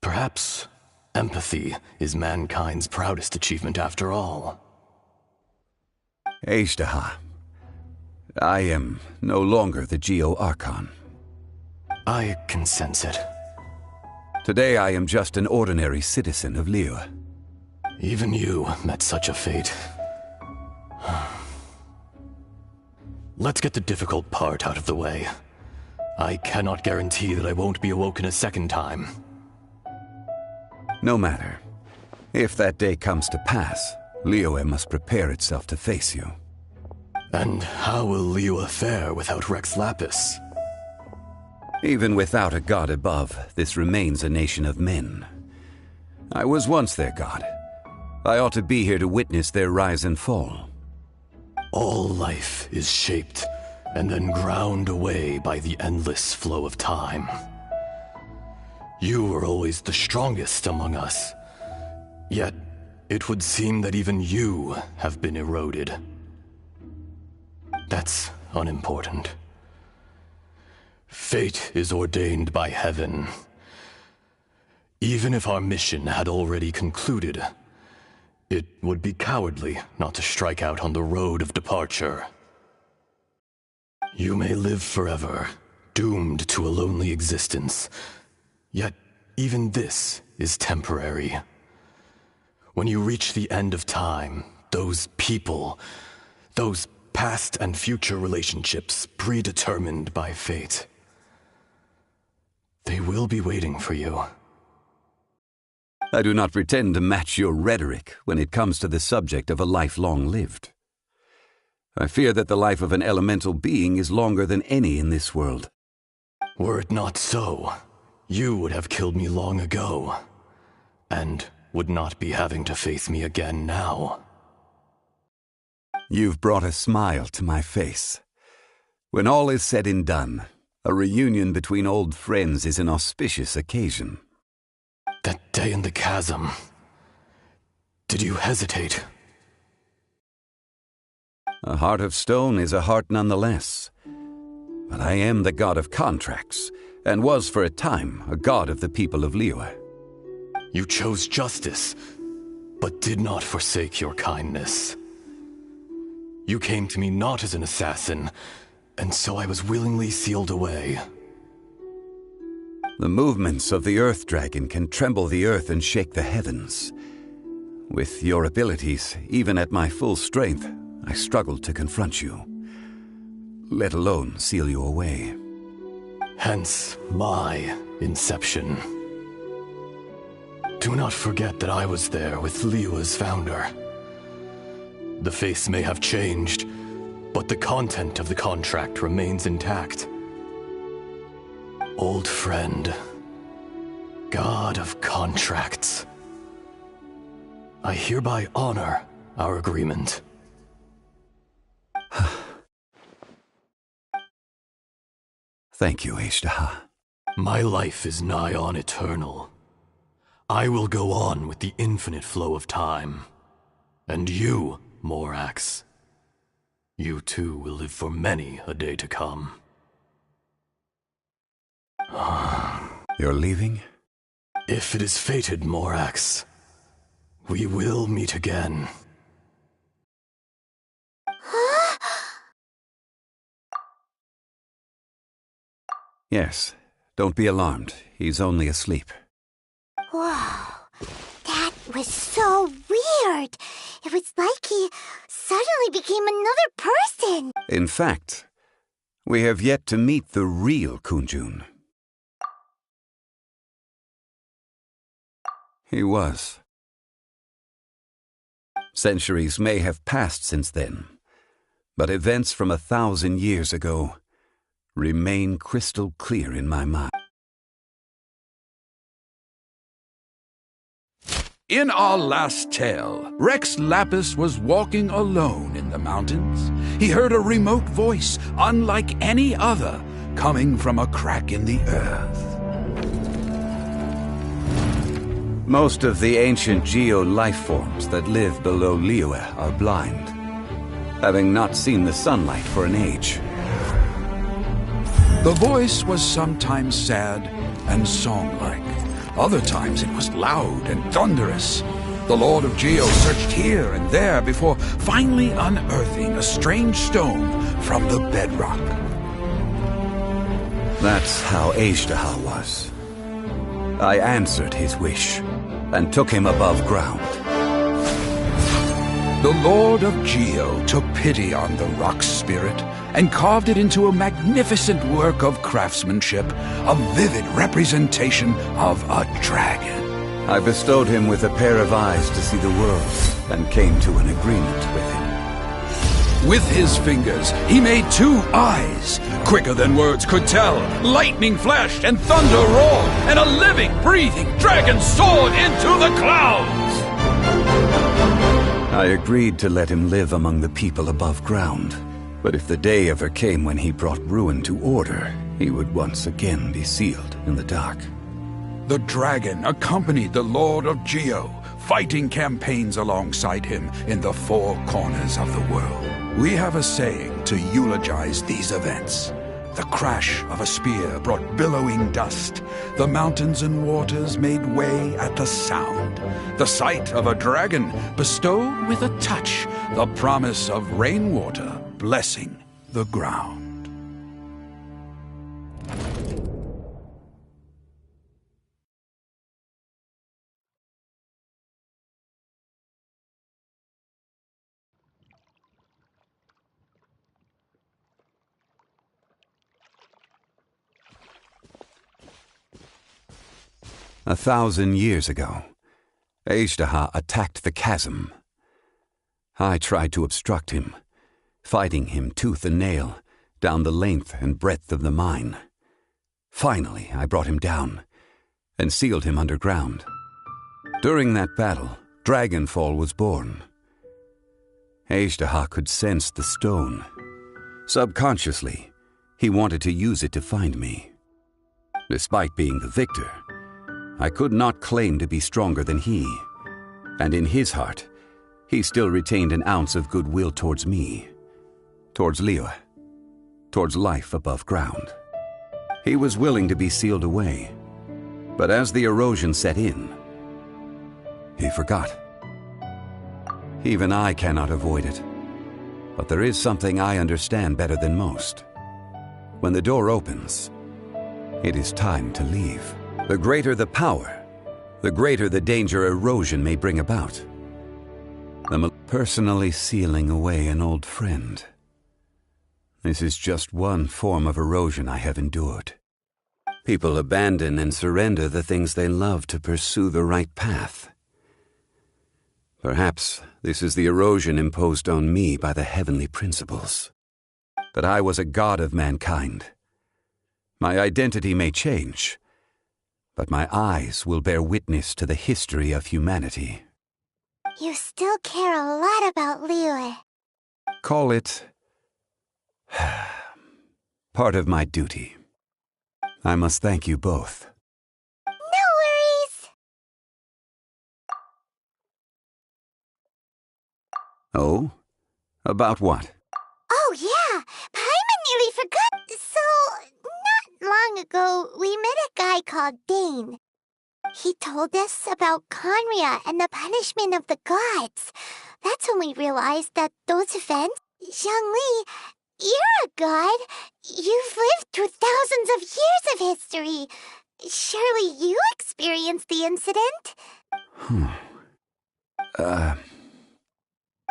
Perhaps empathy is mankind's proudest achievement after all. Ejda, I am no longer the Geo-Archon. I can sense it. Today I am just an ordinary citizen of Liyue. Even you met such a fate. Let's get the difficult part out of the way. I cannot guarantee that I won't be awoken a second time. No matter. If that day comes to pass, Liyue must prepare itself to face you. And how will Liyue fare without Rex Lapis? Even without a god above, this remains a nation of men. I was once their god, I ought to be here to witness their rise and fall. All life is shaped and then ground away by the endless flow of time. You were always the strongest among us, yet it would seem that even you have been eroded. That's unimportant. Fate is ordained by heaven. Even if our mission had already concluded, it would be cowardly not to strike out on the road of departure. You may live forever, doomed to a lonely existence. Yet, even this is temporary. When you reach the end of time, those people, those past and future relationships predetermined by fate, they will be waiting for you. I do not pretend to match your rhetoric when it comes to the subject of a life long lived. I fear that the life of an elemental being is longer than any in this world. Were it not so, you would have killed me long ago, and would not be having to face me again now. You've brought a smile to my face. When all is said and done, a reunion between old friends is an auspicious occasion. That day in the chasm, did you hesitate? A heart of stone is a heart nonetheless. But I am the god of contracts, and was for a time a god of the people of Liyue. You chose justice, but did not forsake your kindness. You came to me not as an assassin, and so I was willingly sealed away. The movements of the Earth Dragon can tremble the earth and shake the heavens. With your abilities, even at my full strength, I struggled to confront you, let alone seal you away. Hence my inception. Do not forget that I was there with Liyue's founder. The face may have changed, but the content of the contract remains intact. Old friend, god of contracts, I hereby honor our agreement. Thank you, Ashtaha. My life is nigh on eternal. I will go on with the infinite flow of time. And you, Morax, you too will live for many a day to come. You're leaving? If it is fated, Morax, we will meet again. Yes, don't be alarmed. He's only asleep. Whoa, that was so weird. It was like he suddenly became another person. In fact, we have yet to meet the real Kunjun. He was. Centuries may have passed since then, but events from 1,000 years ago remain crystal clear in my mind. In our last tale, Rex Lapis was walking alone in the mountains. He heard a remote voice, unlike any other, coming from a crack in the earth. Most of the ancient geo life forms that live below Liyue are blind, having not seen the sunlight for an age. The voice was sometimes sad and song-like. Other times it was loud and thunderous. The Lord of Geo searched here and there before finally unearthing a strange stone from the bedrock. That's how Ashtaha was. I answered his wish and took him above ground. The Lord of Geo took pity on the rock spirit and carved it into a magnificent work of craftsmanship, a vivid representation of a dragon. I bestowed him with a pair of eyes to see the world and came to an agreement with him. With his fingers, he made 2 eyes. Quicker than words could tell, lightning flashed and thunder roared, and a living, breathing dragon soared into the clouds. I agreed to let him live among the people above ground. But if the day ever came when he brought ruin to order, he would once again be sealed in the dark. The dragon accompanied the Lord of Geo, fighting campaigns alongside him in the four corners of the world. We have a saying to eulogize these events. The crash of a spear brought billowing dust. The mountains and waters made way at the sound. The sight of a dragon bestowed with a touch the promise of rainwater blessing the ground. A 1,000 years ago, Azhdaha attacked the chasm. I tried to obstruct him, fighting him tooth and nail down the length and breadth of the mine. Finally, I brought him down and sealed him underground. During that battle, Dragonfall was born. Azhdaha could sense the stone. Subconsciously, he wanted to use it to find me. Despite being the victor, I could not claim to be stronger than he, and in his heart, he still retained an ounce of goodwill towards me, towards Liyue, towards life above ground. He was willing to be sealed away, but as the erosion set in, he forgot. Even I cannot avoid it, but there is something I understand better than most. When the door opens, it is time to leave. The greater the power, the greater the danger erosion may bring about. Personally sealing away an old friend. This is just one form of erosion I have endured. People abandon and surrender the things they love to pursue the right path. Perhaps this is the erosion imposed on me by the heavenly principles. That I was a god of mankind. My identity may change, but my eyes will bear witness to the history of humanity. You still care a lot about Liyue. Call it part of my duty. I must thank you both. No worries! Oh? About what? Oh yeah, Paimon nearly forgot. So, not long ago, we met a guy called Dane. He told us about Conria and the punishment of the gods. That's when we realized that those events... Zhongli, you're a god. You've lived through thousands of years of history. Surely you experienced the incident?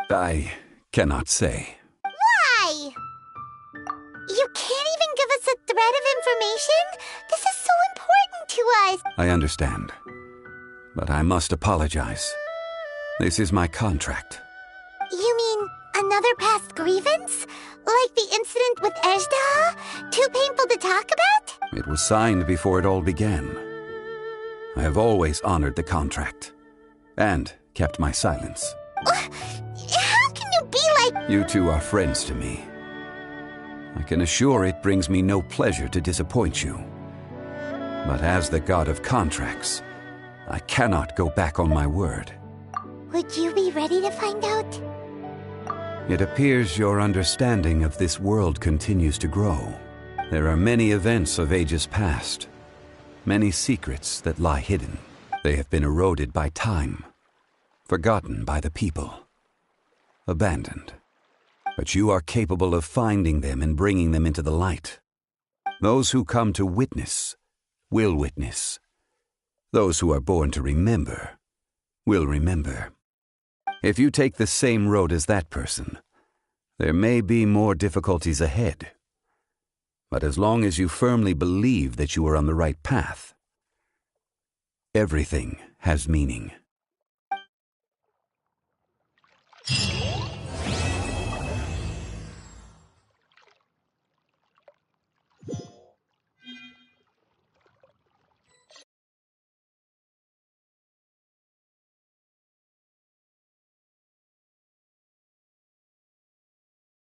I cannot say. Why? You can't even give us a thread of information? This is so important to us. I understand, but I must apologize. This is my contract. You mean another past grievance? Like the incident with Azhdaha? Too painful to talk about? It was signed before it all began. I have always honored the contract, and kept my silence. How can you be like... You two are friends to me. I can assure it brings me no pleasure to disappoint you. But as the god of contracts, I cannot go back on my word. Would you be ready to find out? It appears your understanding of this world continues to grow. There are many events of ages past, many secrets that lie hidden. They have been eroded by time, forgotten by the people, abandoned. But you are capable of finding them and bringing them into the light. Those who come to witness will witness. Those who are born to remember will remember. If you take the same road as that person, there may be more difficulties ahead. But as long as you firmly believe that you are on the right path, everything has meaning.